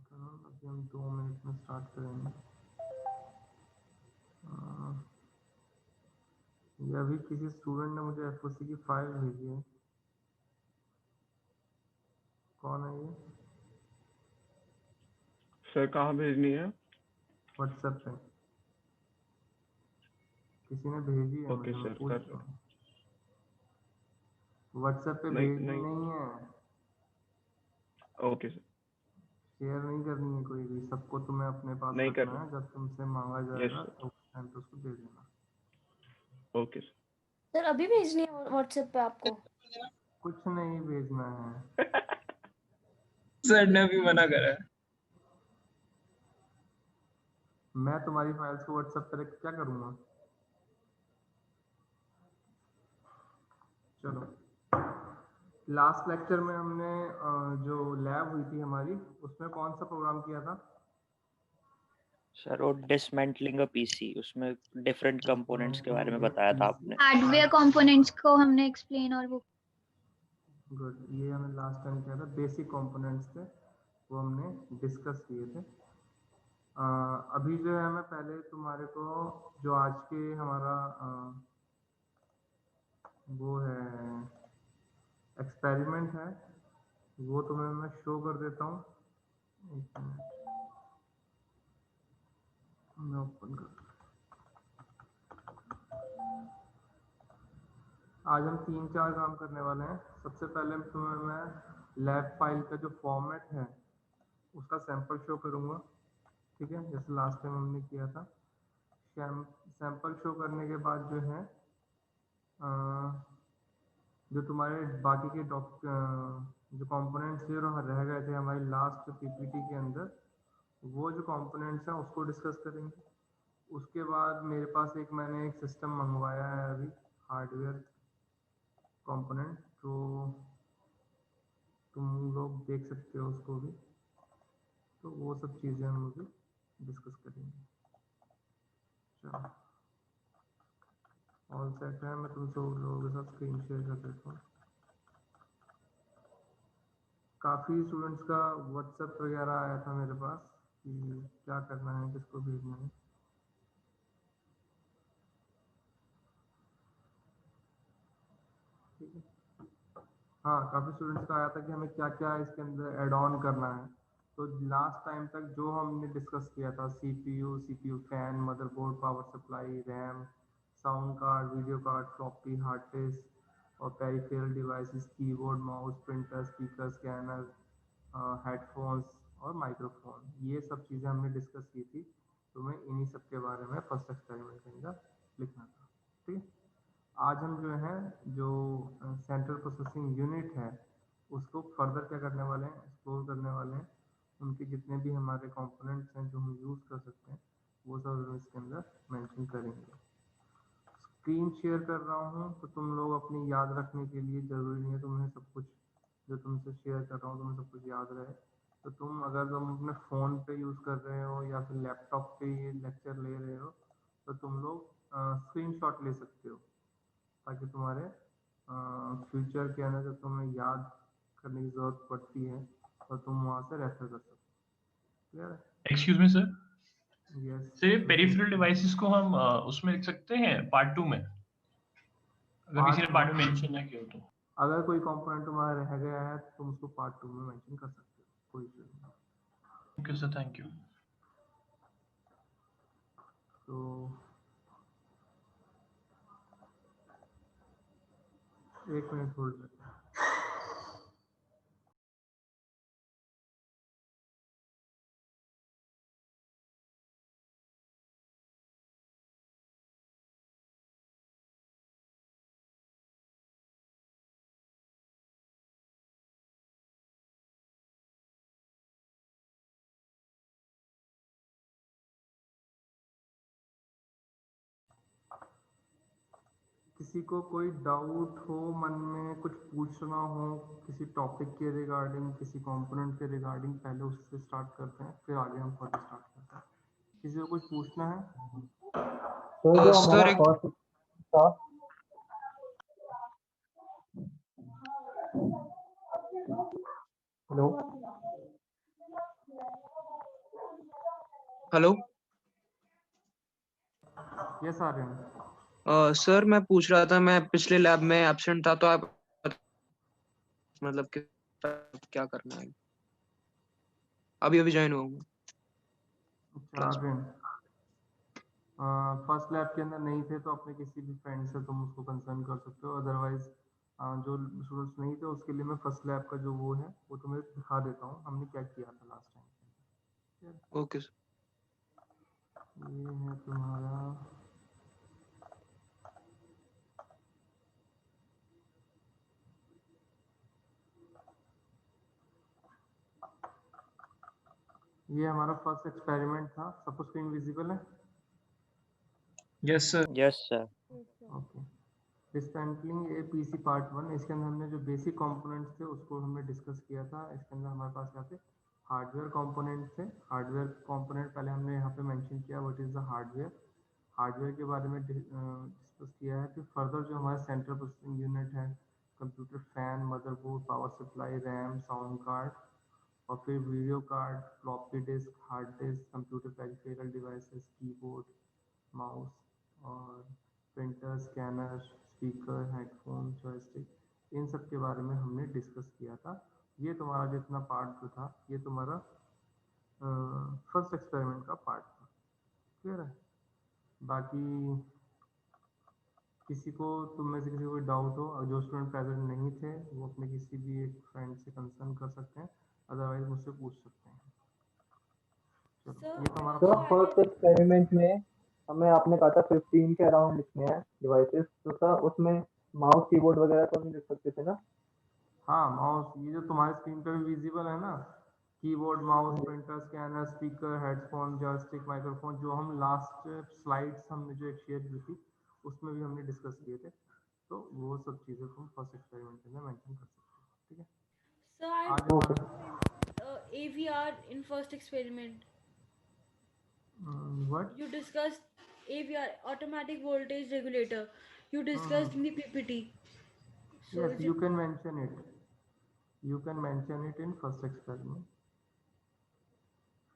अभी हम 2 मिनट में स्टार्ट करेंगे। ये अभी किसी स्टूडेंट ने मुझे एफओसी की फाइल भेजी है। कौन है ये? सर कहाँ भेजनी है? व्हाट्सएप पे किसी ने भेजी है ओके मुझे, मैं सर पूछ कर रहा रहा हूँ। व्हाट्सएप पे नहीं भेजनी नहीं नहीं है, ओके सर शेयर नहीं करनी है कोई भी, सबको तुम्हें अपने पास नहीं कर रखना है। जब तुमसे मांगा यस जाएगा सर तो उस टाइम पे उसको दे देना। ओके सर सर अभी भेजनी है व्हाट्सएप पे आपको? कुछ नहीं भेजना है। सर ने भी मना करा है। मैं तुम्हारी फाइल्स को व्हाट्सएप पे रख क्या करूँगा? चलो, लास्ट लेक्चर में हमने जो लैब हुई थी हमारी, उसमें कौन सा प्रोग्राम किया था? सर वो डिसमेंटलिंग अ पीसी, उसमें डिफरेंट कंपोनेंट्स के बारे में बताया था आपने। हार्डवेयर कंपोनेंट्स को हमने एक्सप्लेन और वो गुड, ये हमने लास्ट टाइम किया था। बेसिक कंपोनेंट्स थे वो हमने डिस्कस किए थे। अभी जो है मैं पहले तुम्हारे को जो आज के हमारा वो है एक्सपेरिमेंट है, वो तुम्हें मैं शो कर देता हूँ। एक मिनट मैं ओपन कर। आज हम 3-4 काम करने वाले हैं। सबसे पहले तुम्हें मैं लैब फाइल का जो फॉर्मेट है उसका सैंपल शो करूँगा, ठीक है, जैसे लास्ट टाइम हमने किया था। सैंपल शो करने के बाद जो है जो तुम्हारे बाकी के जो कंपोनेंट्स थे और रह गए थे हमारी लास्ट पीपीटी के अंदर, वो जो कंपोनेंट्स हैं उसको डिस्कस करेंगे। उसके बाद मेरे पास मैंने एक सिस्टम मंगवाया है अभी, हार्डवेयर कंपोनेंट, तो तुम लोग देख सकते हो उसको भी। तो वो सब चीज़ें हम अभी डिस्कस करेंगे। चलो, ऑल सेट है। मैं तुमसे लोगों के साथ स्क्रीन शेयर कर देता हूँ। काफ़ी स्टूडेंट्स का व्हाट्सएप वगैरह आया था मेरे पास कि क्या करना है, किसको भेजना है। ठीक है, हाँ, काफ़ी स्टूडेंट्स का आया था कि हमें क्या क्या इसके अंदर ऐड ऑन करना है। तो लास्ट टाइम तक जो हमने डिस्कस किया था, CPU fan, motherboard, power supply, RAM, sound card, video card, floppy, hard disk और peripheral devices, keyboard, mouse, printer, speaker, scanner, headphones और माइक्रोफोन, ये सब चीज़ें हमने डिस्कस की थी। तो मैं इन्हीं सब के बारे में फर्स्ट एक्सपेरिमेंट के अंदर लिखना था। ठीक है, आज हम जो है जो सेंट्रल प्रोसेसिंग यूनिट है उसको फर्दर क्या करने वाले हैं, एक्सप्लोर करने वाले हैं। उनके जितने भी हमारे कंपोनेंट्स हैं जो हम यूज़ कर सकते हैं वो सब हम इसके अंदर मेंशन करेंगे। स्क्रीन शेयर कर रहा हूँ तो तुम लोग अपनी याद रखने के लिए, ज़रूरी नहीं है तुम्हें सब कुछ जो तुमसे शेयर कर रहा हूँ तुम्हें सब कुछ याद रहे। तो तुम अपने फ़ोन पे यूज़ कर रहे हो या फिर लैपटॉप पे ये लेक्चर ले रहे हो तो तुम लोग स्क्रीनशॉट ले सकते हो, ताकि तुम्हारे फ्यूचर के अंदर जब तुम्हें याद करने की ज़रूरत पड़ती है तो तुम वहाँ से रेफर कर सकते हो। क्लियर है? Excuse me sir, yes. Sir peripheral devices को हम उसमें लिख सकते हैं पार्ट 2 में, अगर किसी ने पार्ट में मेंशन ना किया हो तो। अगर कोई कंपोनेंट तुम्हारा रह गया है तो तुम उसको पार्ट 2 में मेंशन कर सकते हो, कोई इशू नहीं। Okay sir, thank you. तो एक मिनट होल्ड करते हैं। किसी को कोई डाउट हो मन में, कुछ पूछना हो किसी टॉपिक के रिगार्डिंग, किसी कंपोनेंट के रिगार्डिंग, पहले उससे स्टार्ट करते हैं, फिर आगे हम फर्दर स्टार्ट करते हैं। किसी को कुछ पूछना है? तो जो सर हमारा एक फर्स्ट था, hello hello yes Aryan. Sir मैं पूछ रहा था, मैं पिछले लैब में एब्सेंट था, तो आप मतलब कि क्या करना है? अभी अभी ज्वाइन हुआ हूँ अच्छा क्लास में। आर्यन, फर्स्ट लैब के अंदर नहीं थे तो अपने किसी भी फ्रेंड से तुम उसको कंसर्न कर सकते हो। अदरवाइज जो स्टूडेंट्स नहीं थे उसके लिए मैं फर्स्ट लैब का जो वो है वो तुम्हें दिखा देता हूँ हमने क्या किया था लास्ट टाइम। Okay sir. ये है तुम्हारा ये हमारा फर्स्ट एक्सपेरिमेंट था। सबको स्क्रीन विजिबल है? Yes sir. Yes sir. Okay. Dismantling a PC part 1, इसके अंदर हमने जो बेसिक कंपोनेंट्स थे उसको हमने डिस्कस किया था। इसके अंदर हमारे पास यहाँ पे हार्डवेयर कंपोनेंट थे। हार्डवेयर कंपोनेंट पहले हमने यहाँ पे मेंशन किया what is the hardware. Hardware के बारे में डिस्कस किया है। फिर फर्दर जो हमारा सेंट्रल प्रोसेसिंग यूनिट है, computer fan, motherboard, power supply, RAM, sound card, और फिर video card, floppy disk, hard disk, computer peripheral devices, keyboard, mouse, और printer, scanner, speaker, headphone, joystick, इन सब के बारे में हमने डिस्कस किया था। ये तुम्हारा जितना पार्ट जो था ये तुम्हारा फर्स्ट एक्सपेरिमेंट का पार्ट था। क्लियर है? बाकी किसी को तुम में से किसी को डाउट हो और जो स्टूडेंट प्रेजेंट नहीं थे वो अपने किसी भी एक फ्रेंड से कंसर्न कर सकते हैं, अदरवाइज मुझसे पूछ सकते हैं। चलो ये तो हमारा तो फर्स्ट एक्सपेरिमेंट में हमें आपने कहा था 15 के अराउंड लिखने हैं डिवाइसेस, तो सर उसमें माउस कीबोर्ड वगैरह तो नहीं लिख सकते थे ना? हाँ, माउस ये जो तुम्हारे स्क्रीन पे भी विजिबल है ना, keyboard, mouse, printer, scanner, speaker, headphone, joystick, microphone, जो हम लास्ट स्लाइड्स हमने जो एक शेयर की थी उसमें भी हमने डिस्कस किए थे। तो वो सब चीज़ें तुम फर्स्ट एक्सपेरिमेंट में मेंशन कर सकते हो। ठीक है? So I आज हमारा AVR in first experiment. What? You discussed AVR, automatic voltage regulator. You discussed in the PPT. So yes, is you it can mention it, you can mention it in first experiment.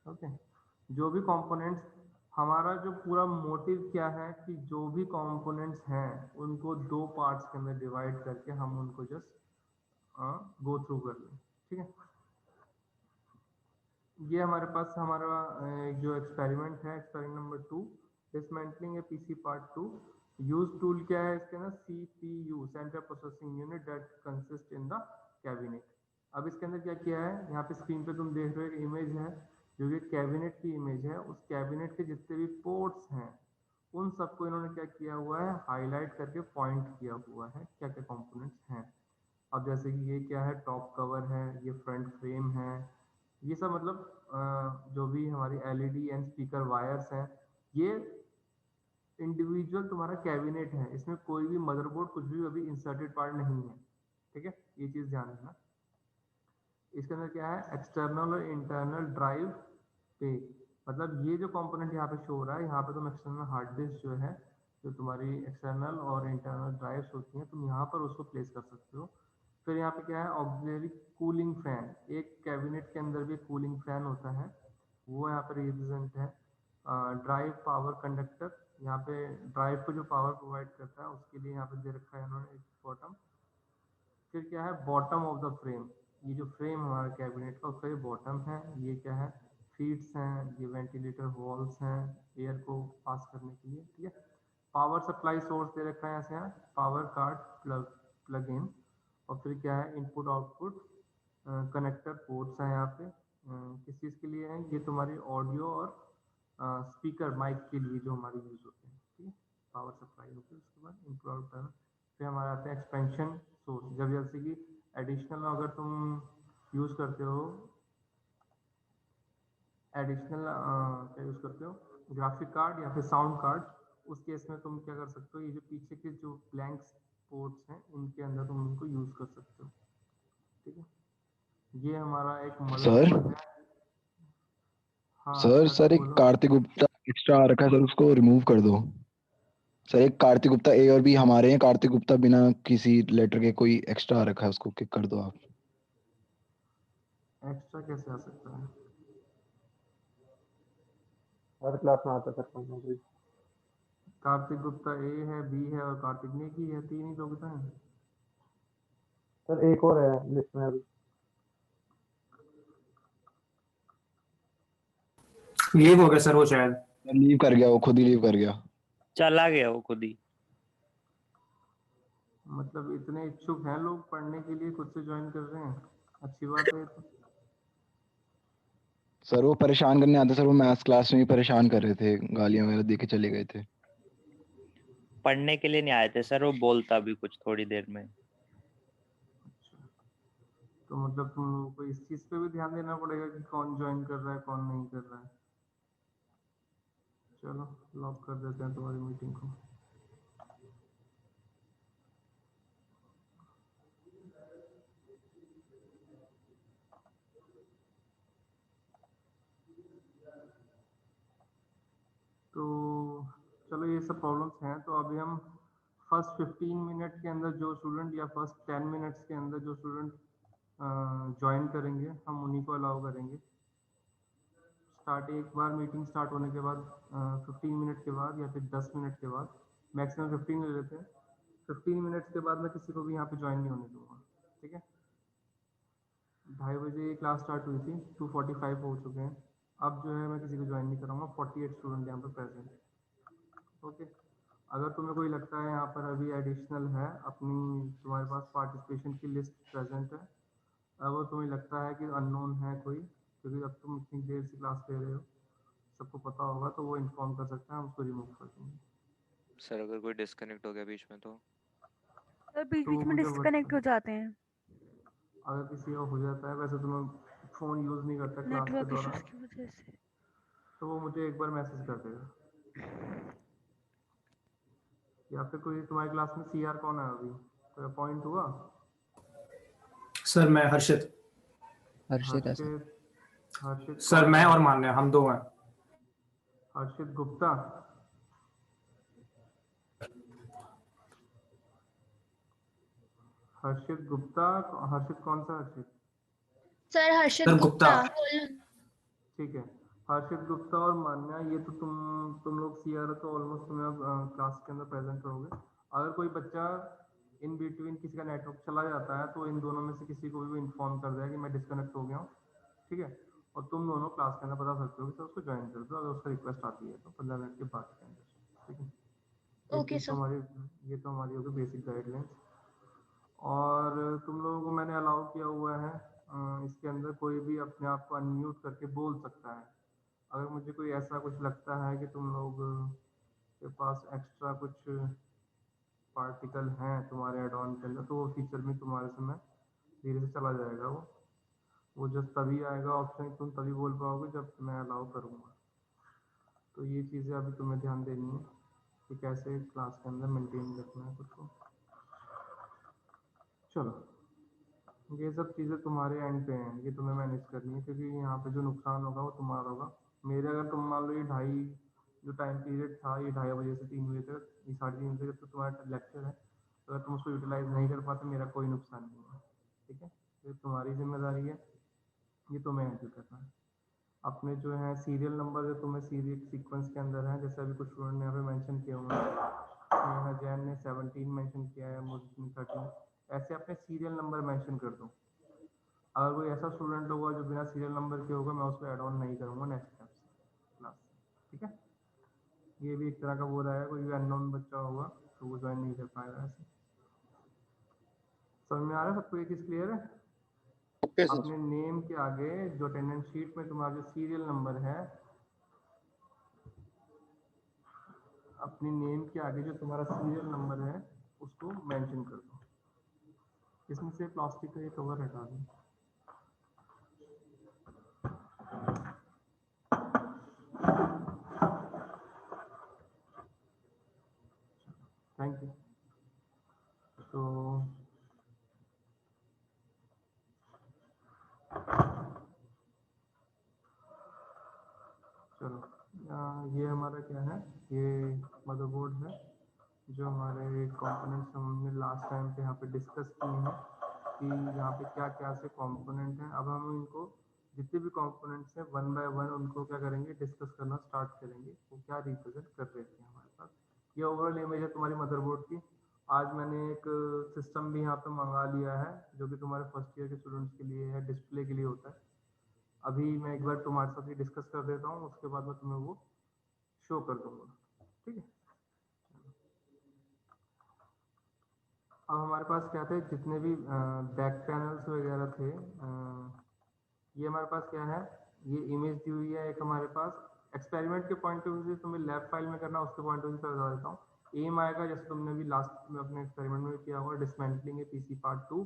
Okay. जो भी components, हमारा जो पूरा motive क्या है कि जो भी कंपोनेंट्स हैं उनको दो पार्ट्स के अंदर डिवाइड करके हम उनको जस्ट गो थ्रू कर लें। ठीक है? ये हमारे पास हमारा जो एक्सपेरिमेंट है, experiment number 2, dismantling a PC part 2। Use tool क्या है इसके ना, CPU, central processing unit, that consist in the cabinet. अब इसके अंदर क्या किया है, यहाँ पे स्क्रीन पे तुम देख रहे हो एक इमेज है जो कि कैबिनेट की इमेज है। उस कैबिनेट के जितने भी पोर्ट्स हैं उन सबको इन्होंने क्या किया हुआ है, हाईलाइट करके पॉइंट किया हुआ है क्या क्या कंपोनेंट्स हैं। अब जैसे कि ये क्या है, टॉप कवर है, ये फ्रंट फ्रेम है, ये सब मतलब जो भी हमारी LED एंड स्पीकर वायर्स हैं, ये इंडिविजुअल तुम्हारा कैबिनेट है। इसमें कोई भी मदरबोर्ड कुछ भी अभी इंसर्टेड पार्ट नहीं है। ठीक है? ये चीज़ ध्यान रखना। इसके अंदर क्या है, एक्सटर्नल और इंटरनल ड्राइव पे, मतलब ये जो कंपोनेंट यहाँ पे शो हो रहा है, यहाँ पे तुम एक्सटर्नल हार्ड डिस्क जो है, जो तुम्हारी एक्सटर्नल और इंटरनल ड्राइव्स होती हैं, तुम यहाँ पर उसको प्लेस कर सकते हो। फिर यहाँ पे क्या है, ऑक्सिलरी कूलिंग फैन, एक कैबिनेट के अंदर भी कूलिंग फैन होता है, वो यहाँ पर रिप्रेजेंट है। ड्राइव पावर कंडक्टर, यहाँ पे ड्राइव को जो पावर प्रोवाइड करता है उसके लिए यहाँ पे दे रखा है इन्होंने एक बॉटम। फिर क्या है, बॉटम ऑफ द फ्रेम, ये जो फ्रेम हमारा कैबिनेट का उसका ये बॉटम है। ये क्या है, फीड्स हैं, ये वेंटिलेटर वॉल्स हैं एयर को पास करने के लिए। ठीक है? पावर सप्लाई सोर्स दे रखा है ऐसे, यहाँ पावर कार्ड प्लग इन। और फिर क्या है, इनपुट आउटपुट कनेक्टर पोर्ट्स हैं यहाँ पे। किस चीज़ के लिए हैं, ये तुम्हारी ऑडियो और स्पीकर माइक के लिए जो हमारे यूज़ होते हैं। ठीक है? पावर सप्लाई होती है, उसके बाद इनपुट आउटपुट। फिर हमारे आते हैं एक्सपेंशन सोर्स, जब जैसे कि एडिशनल अगर तुम यूज़ करते हो, एडिशनल क्या यूज़ करते हो, ग्राफिक कार्ड या फिर साउंड कार्ड, उस केस में तुम क्या कर सकते हो, ये जो पीछे के जो ब्लैंक्स पोर्ट्स हैं इनके अंदर तुम उनको यूज़ कर सकते हो। ठीक है? ये हमारा एक सर मदरबोर्ड है। हाँ सर सर सर एक बोलो। कार्तिक गुप्ता एक्स्ट्रा आ रखा है सर, उसको रिमूव कर दो। सर एक कार्तिक गुप्ता ए और बी हमारे हैं, कार्तिक गुप्ता बिना किसी लेटर के कोई एक्स्ट्रा आ रखा है, उसको किक कर दो आप। एक्स्ट्रा कैसे आ सकता है? हर क्लास में आता सर कोई ना कोई। कार्तिक गुप्ता ए है, बी है और कार्तिक नेगी है, 3 ही लोग तो हैं। सर एक और है लिस्ट में अभी। लीव हो गया सर वो शायद। लीव कर गया, वो खुद ही लीव कर गया। चला गया वो खुद ही। मतलब इतने इच्छुक हैं लोग पढ़ने के लिए, खुद से ज्वाइन कर रहे हैं, अच्छी बात है ये तो। सर वो परेशान करने आते सर, वो मैथ्स क्लास में ही परेशान कर रहे थे, गालियां वगैरह दे के चले गए थे। पढ़ने के लिए नहीं आए थे सर, वो बोलता भी कुछ थोड़ी देर में। तो मतलब तुम लोगों को इस चीज पे भी ध्यान देना पड़ेगा कि कौन ज्वाइन कर रहा है कौन नहीं कर रहा है। चलो लॉक कर देते हैं तुम्हारी मीटिंग को। तो चलो ये सब प्रॉब्लम्स हैं, तो अभी हम फर्स्ट 15 मिनट के अंदर जो स्टूडेंट या फर्स्ट 10 मिनट्स के अंदर जो स्टूडेंट ज्वाइन करेंगे हम उन्हीं को अलाउ करेंगे। स्टार्ट एक बार मीटिंग स्टार्ट होने के बाद 15 मिनट के बाद या फिर 10 मिनट के बाद, मैक्सिमम 15 ले लेते हैं, 15 मिनट्स के बाद मैं किसी को भी यहाँ पे ज्वाइन नहीं होने दूंगा। ठीक है, 2:30 बजे क्लास स्टार्ट हुई थी, 2:45 हो चुके हैं। अब जो है मैं किसी को ज्वाइन नहीं कराऊंगा, 48 स्टूडेंट यहाँ पर प्रेजेंट। ओके, अगर तुम्हें कोई लगता है यहाँ पर अभी एडिशनल है, अपनी तुम्हारे पास पार्टिसिपेशन की लिस्ट प्रेजेंट है, अगर तुम्हें लगता है कि अननोन है कोई, क्योंकि अब तुम इतनी देर से क्लास ले रहे हो, सबको पता होगा, तो वो इन्फॉर्म कर सकते हैं, हम उसको रिमूव कर देंगे। सर अगर कोई डिस्कनेक्ट हो गया बीच में तो? सर बीच तो बीच में मुझे डिस्कनेक्ट हो जाते हैं, अगर किसी का हो जाता है, वैसे तो मैं फ़ोन यूज़ नहीं करता क्लास के नेटवर्क इश्यूज दौरान, की वजह से। तो वो मुझे एक बार मैसेज कर देगा। या फिर कोई तुम्हारी क्लास में सीआर कौन है अभी, कोई अपॉइंट हुआ? सर मैं हर्षित। हर्षित है सर। हर्षित सर कौन मैं सा? और मान्य हम दो हैं। हर्षित गुप्ता। हर्षित गुप्ता, हर्षित कौन सा हर्षित? सर हर्षित सर गुप्ता। गुप्ता। ठीक है, हर्षित गुप्ता और मान्या, ये तो तुम लोग सीआर तो ऑलमोस्ट तुम्हें अब क्लास के अंदर प्रेजेंट रहोगे। अगर कोई बच्चा इन बिटवीन किसी का नेटवर्क चला जाता है, तो इन दोनों में से किसी को भी इन्फॉर्म कर देगा कि मैं डिस्कनेक्ट हो गया हूँ। ठीक है, और तुम दोनों क्लास के अंदर बता सकते हो कि सर उसको ज्वाइन कर दो, अगर उसका रिक्वेस्ट आती है तो 15 मिनट के बाद के अंदर। ठीक है, ये ओके चीज़ तो सर। हमारी होगी बेसिक गाइडलाइंस। और तुम लोगों को मैंने अलाउ किया हुआ है, इसके अंदर कोई भी अपने आप को अनम्यूट करके बोल सकता है। अगर मुझे कोई ऐसा कुछ लगता है कि तुम लोग के पास एक्स्ट्रा कुछ पार्टिकल हैं तुम्हारे एड ऑन के अंदर, तो वो फीचर भी तुम्हारे से मैं धीरे से चला जाएगा। वो जस्ट तभी आएगा ऑप्शन, तुम तभी बोल पाओगे जब मैं अलाउ करूँगा। तो ये चीज़ें अभी तुम्हें ध्यान देनी है कि कैसे क्लास के अंदर मेंटेन रखना है खुद को। चलो ये सब चीज़ें तुम्हारे एंड पे हैं, ये तुम्हें मैनेज करनी है, क्योंकि यहाँ पे जो नुकसान होगा वो तुम्हारा होगा। मेरे अगर तुम मान लो ये जो टाइम पीरियड था, ये 2:30 बजे से 3 बजे तक, ये 3:30 बजे तक तो तुम्हारा लेक्चर है, तो अगर तुम उसको यूटिलाइज नहीं कर पाते, मेरा कोई नुकसान नहीं है। ठीक है, ये तुम्हारी जिम्मेदारी है, ये तुम्हें हैंडल करना है। अपने जो है सीरियल नंबर जो तुम्हें सीरियल सीक्वेंस के अंदर है, जैसे अभी कुछ स्टूडेंट ने यहाँ पे मेंशन किया हुआ है, स्नेहा जैन ने 17 मेंशन किया है, मुझे 13, ऐसे अपने सीरियल नंबर मेंशन कर दो। अगर कोई ऐसा स्टूडेंट होगा जो बिना सीरियल नंबर के होगा, मैं उसको ऐड ऑन नहीं करूँगा नेक्स्ट क्लास। ठीक है, ये भी एक तरह का वो रहेगा, कोई भी अननोन बच्चा होगा तो वो ज्वाइन नहीं कर पाएगा। ऐसे समझ में आ रहा है सबको, ये चीज़ क्लियर है? अपने नेम के आगे जो अटेंडेंस शीट में तुम्हारा जो सीरियल नंबर है, अपनी नेम के आगे जो तुम्हारा सीरियल नंबर है उसको मेंशन कर दो। इसमें से प्लास्टिक का ये कवर हटा दो। Thank you. तो चलो ये हमारा क्या है, ये मदरबोर्ड है, जो हमारे कंपोनेंट्स हमने लास्ट टाइम पे यहाँ पे डिस्कस किए हैं कि यहाँ पे क्या क्या से कंपोनेंट हैं। अब हम इनको जितने भी कंपोनेंट्स हैं वन बाय वन उनको क्या करेंगे, डिस्कस करना स्टार्ट करेंगे, वो क्या रिप्रेजेंट कर रहे थे हमारे पास। ये ओवरऑल इमेज है तुम्हारी मदरबोर्ड की। आज मैंने एक सिस्टम भी यहाँ पे मंगा लिया है जो कि तुम्हारे फर्स्ट ईयर के स्टूडेंट्स के लिए है, डिस्प्ले के लिए होता है। अभी मैं एक बार तुम्हारे साथ ये डिस्कस कर देता हूँ, उसके बाद मैं तुम्हें वो शो कर दूंगा, ठीक है। अब हमारे पास क्या थे, जितने भी बैक पैनल्स वगैरह थे, ये हमारे पास क्या है, ये इमेज दी हुई है एक हमारे पास। एक्सपेरिमेंट के पॉइंट ऑफ व्यू से तुम्हें लैब फाइल में करना, उसके पॉइंट ऑफ व्यू से बता देता हूँ। एम आएगा जैसे तुमने भी लास्ट में अपने एक्सपेरिमेंट में किया होगा, dismantling a PC part 2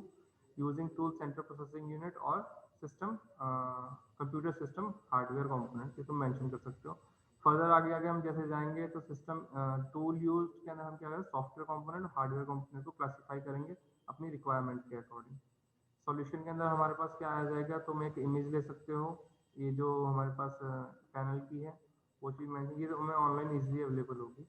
using tool centre processing unit और system computer system hardware component, ये तुम मेंशन कर सकते हो। फर्दर आगे आगे हम जैसे जाएंगे तो सिस्टम टूल यूज के अंदर हम क्या करें, सॉफ्टवेयर कंपोनेंट और हार्डवेयर कंपोनेंट को क्लासिफाई करेंगे अपनी रिक्वायरमेंट के अकॉर्डिंग। सॉल्यूशन के अंदर हमारे पास क्या आ जाएगा, तुम एक इमेज ले सकते हो, ये जो हमारे पास पैनल की है वो चीज़ मैं, ये तो हमें ऑनलाइन इजीली अवेलेबल होगी।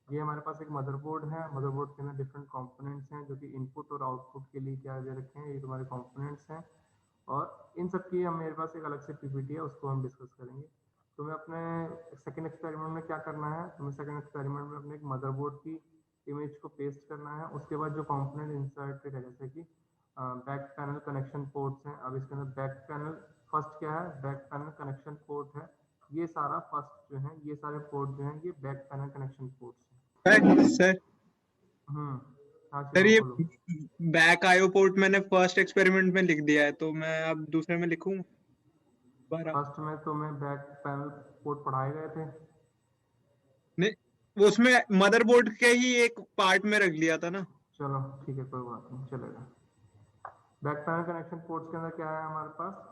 ये हमारे पास एक मदरबोर्ड है, मदरबोर्ड के अंदर डिफरेंट कंपोनेंट्स हैं जो कि इनपुट और आउटपुट के लिए क्या दे रखे हैं, ये तुम्हारे कंपोनेंट्स हैं। और इन सब की हम मेरे पास एक अलग से पीपीटी है, उसको हम डिस्कस करेंगे। तुम्हें अपने सेकंड एक्सपेरिमेंट में क्या करना है, तुम्हें सेकंड एक्सपेरिमेंट में अपने एक मदरबोर्ड की इमेज को पेस्ट करना है। उसके बाद जो कंपोनेंट इंसर्टेड है, जैसे कि बैक पैनल कनेक्शन पोर्ट्स हैं। अब इसके अंदर बैक पैनल फर्स्ट क्या है, बैक पैनल कनेक्शन पोर्ट है। ये सारा फर्स्ट जो है, ये सारे पोर्ट जो हैं, ये बैक पैनल कनेक्शन पोर्ट्स हैं। सर हाँ सर, शिवम ये बोलो। बैक आईओ पोर्ट मैंने फर्स्ट एक्सपेरिमेंट में लिख दिया है, तो मैं अब दूसरे में लिखूं दोबारा? फर्स्ट में तुम्हें बैक पैनल पोर्ट पढ़ाए गए थे। नहीं, वो उसमें मदरबोर्ड के ही एक पार्ट में रख लिया था ना। चलो ठीक है, कोई बात नहीं, चलेगा। बैक पैनल कनेक्शन पोर्ट्स के अंदर क्या है हमारे पास,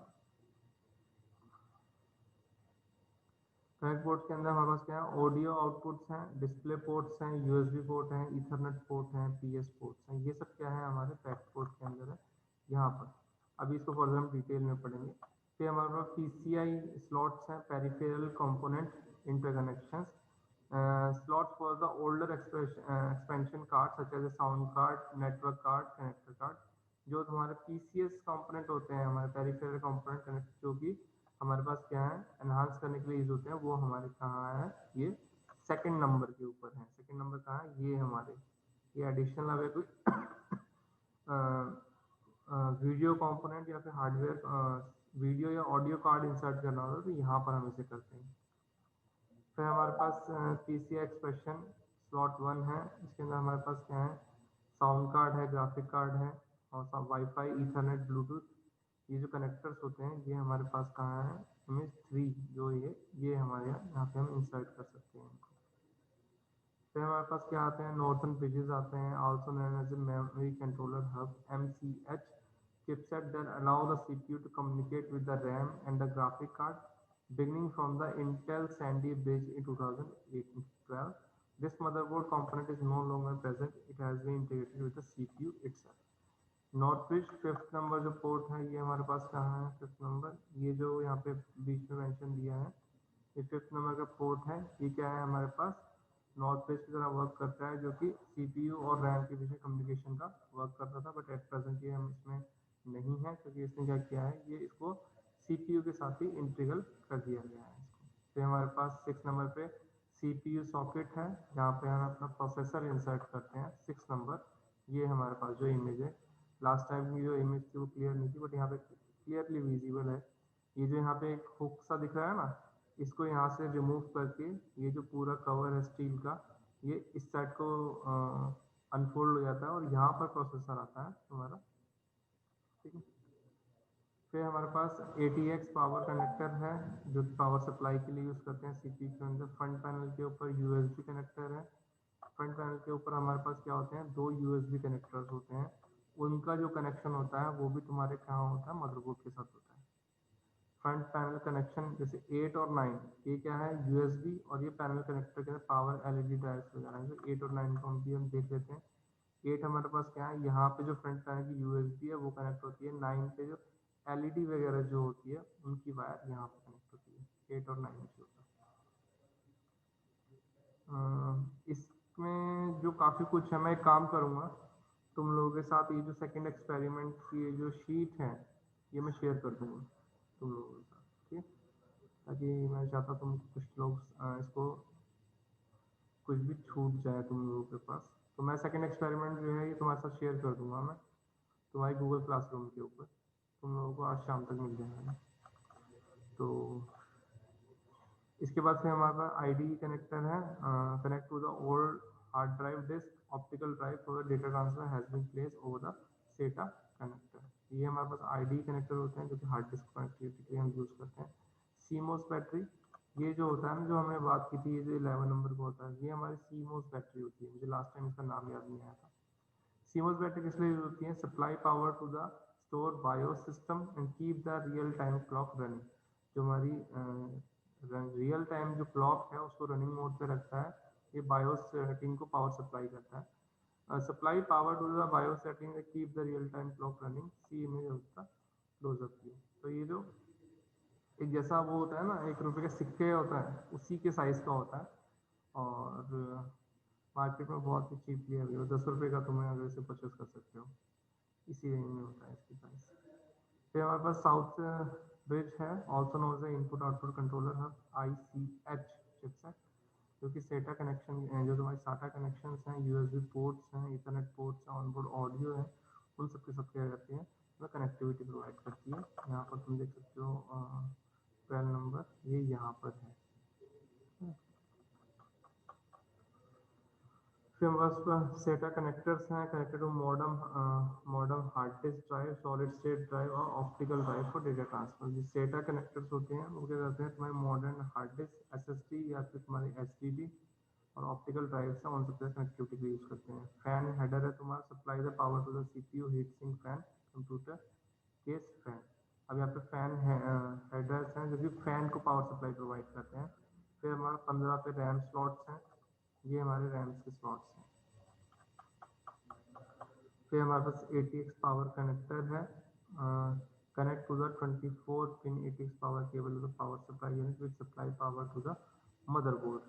कनेक्ट पोर्ट्स के अंदर हमारे पास क्या है, ऑडियो आउटपुट्स हैं, डिस्प्ले पोर्ट्स हैं, यूएसबी पोर्ट हैं, ईथरनेट पोर्ट हैं, पीएस पोर्ट्स हैं। ये सब क्या है हमारे बैक पोर्ट के अंदर है यहाँ पर। अभी इसको फर्दर हम डिटेल में पढ़ेंगे। फिर हमारे पास पीसीआई स्लॉट्स हैं, peripheral component interconnections, slots for the older expansion cards such as a sound card, network card, connector card। जो तुम्हारे PCS कंपोनेंट होते हैं, हमारे पेरिफेरल कंपोनेंट कनेक्ट, जो कि हमारे पास क्या है, एनहांस करने के लिए यूज होते हैं, वो हमारे कहाँ है, ये सेकंड नंबर के ऊपर है। सेकंड नंबर कहाँ है, ये हमारे, ये एडिशनल अगर कोई वीडियो कंपोनेंट या फिर हार्डवेयर वीडियो या ऑडियो कार्ड इंसर्ट करना होता है, तो यहाँ पर हम इसे करते हैं। फिर हमारे पास PCI एक्सप्रेशन स्लॉट 1 है, इसके अंदर हमारे पास क्या है, साउंड कार्ड है, ग्राफिक कार्ड है, और वाईफाई, ईथरनेट, ब्लूटूथ, ये जो कनेक्टर्स होते हैं ये हमारे पास कहाँ है, इमेज 3 जो ये हमारे यहाँ पे हम इंसर्ट कर सकते हैं इनको। फिर हमारे पास क्या आते हैं, नॉर्थन ब्रिजेस आते हैं, also known as a memory controller hub, MCH chipset that allow the CPU to communicate with the RAM and the graphic card beginning from the Intel Sandy Bridge in 2012. This motherboard component is no longer present, it has been integrated with the CPU itself. Northbridge fifth number जो port है, ये हमारे पास कहाँ है, fifth number, ये जो यहाँ पे बीच में मेंशन दिया है, ये फिफ्थ नंबर का पोर्ट है। ये क्या है हमारे पास, नॉर्थब्रिज की तरह वर्क करता है, जो कि CPU और RAM के बीच में कम्युनिकेशन का वर्क करता था, बट एट प्रेजेंट ये हम इसमें नहीं है, क्योंकि इसने क्या किया है, ये इसको CPU के साथ ही इंटीग्रल कर दिया गया है इसको। फिर हमारे पास 6 नंबर पे CPU सॉकेट है, जहाँ पे हम अपना प्रोसेसर इंसर्ट करते हैं। 6 नंबर, ये हमारे पास जो इमेज है, लास्ट टाइम की जो इमेज थी वो क्लियर नहीं थी, बट यहाँ पे क्लियरली विजिबल है। ये जो यहाँ पे एक हुक सा दिख रहा है ना, इसको यहाँ से रिमूव करके ये जो पूरा कवर है स्टील का, ये इस साइड को अनफोल्ड हो जाता है और यहाँ पर प्रोसेसर आता है हमारा, ठीक है। फिर हमारे पास ATX पावर कनेक्टर है, जो कि पावर सप्लाई के लिए यूज़ करते हैं CPU के अंदर। फ्रंट पैनल के ऊपर USB कनेक्टर है। फ्रंट पैनल के ऊपर हमारे पास क्या होते हैं, 2 USB कनेक्टर्स होते हैं, उनका जो कनेक्शन होता है वो भी तुम्हारे कहाँ होता है, मदरबोर्ड के साथ होता है। फ्रंट पैनल कनेक्शन जैसे 8 और 9, ये क्या है, USB, और ये पैनल कनेक्टर के पावर LED ड्राइव्स वगैरह हैं। जो 8 और 9 को हम देख लेते हैं। 8 हमारे पास क्या है, यहाँ पे जो फ्रंट पैनल की USB है वो कनेक्ट होती है। 9 पे जो LED वगैरह जो होती है उनकी वायर यहाँ पे कनेक्ट होती है, 8 और 9 के ऊपर। इसमें जो काफ़ी कुछ है, मैं एक काम करूँगा, तुम लोगों के साथ ये जो सेकंड एक्सपेरिमेंट की जो शीट है ये मैं शेयर कर दूँगा, तुम लोगों के साथ, ठीक, ताकि मैं चाहता तुम कुछ लोग इसको कुछ भी छूट जाए तुम लोगों के पास। तो मैं सेकंड एक्सपेरिमेंट जो है ये तुम्हारे साथ शेयर कर दूंगा मैं तुम्हारी गूगल क्लासरूम के ऊपर, तुम लोगों को आज शाम तक मिल जाएगा। तो इसके बाद फिर हमारे पास आईडी कनेक्टर है, connect to the old hard drive disk optical drive for the data transfer has been placed over the SATA connector. ये हमारे पास आईडी कनेक्टर होते हैं जो कि हार्ड डिस्क कनेक्टिविटी के लिए हम यूज़ करते हैं। सीमोस बैटरी, ये जो होता है ना, जो हमने बात की थी, ये जो 11 नंबर का होता है, ये हमारी सीमोस बैटरी होती है। मुझे लास्ट टाइम इसका नाम याद नहीं आया था। सीमोस बैटरी किस लिए यूज होती है? Supply power to the store BIOS system and keep the real time clock running. जो हमारी रियल टाइम जो क्लॉक है उसको रनिंग मोड पे रखता है। ये बायोस सेटिंग को पावर सप्लाई करता है। Supply power to the BIOS setting keep the real time clock running. See image उसका क्लोजअप व्यू। तो ये जो एक जैसा वो होता है ना, 1 रुपये का सिक्के होता है, उसी के साइज का होता है और मार्केट में बहुत ही चीपली अवेलेबल, 10 रुपये का तुम्हें अगर इसे परचेस कर सकते हो, इसी रेंज में होता है इसकी प्राइस। फिर हमारे पास साउथ ब्रिज है, ऑल्सो नोज है input output controller hub, ICH chipset, जो कि सेटा कनेक्शन, जो तुम्हारी साटा कनेक्शन हैं, USB पोर्ट्स हैं, इथरनेट पोर्ट्स हैं, ऑनबोर्ड ऑडियो है, उन सबके सब क्या करती है, वह कनेक्टिविटी प्रोवाइड करती है। यहाँ पर तुम देख सकते हो 12 नंबर, ये यहाँ पर है। फिर हमारे पास सेटा कनेक्टर्स हैं, connected to modern hard disk drive, solid state drive और optical drive for data transfer. जो सेटा कनेक्टर्स होते हैं वो क्या करते हैं, तुम्हारे मॉडर्न हार्ड डिस्क, SSD या फिर तुम्हारी HDD और ऑप्टिकल ड्राइव से उन सबसे कनेक्टिविटी के यूज करते हैं। फैन हेडर है तुम्हारा, supply the power to the CPU heat sink fan computer case fan. अब यहाँ पे फैन हेडर्स हैं जो कि फैन को पावर सप्लाई प्रोवाइड करते हैं। फिर हमारा 15 पे रैम स्लॉट्स हैं, ये हमारे रैम्स के स्लॉट्स हैं। फिर हमारे पास ATX पावर कनेक्टर है, connect to the 24 pin ATX power cable to the power supply unit with supply power to the motherboard.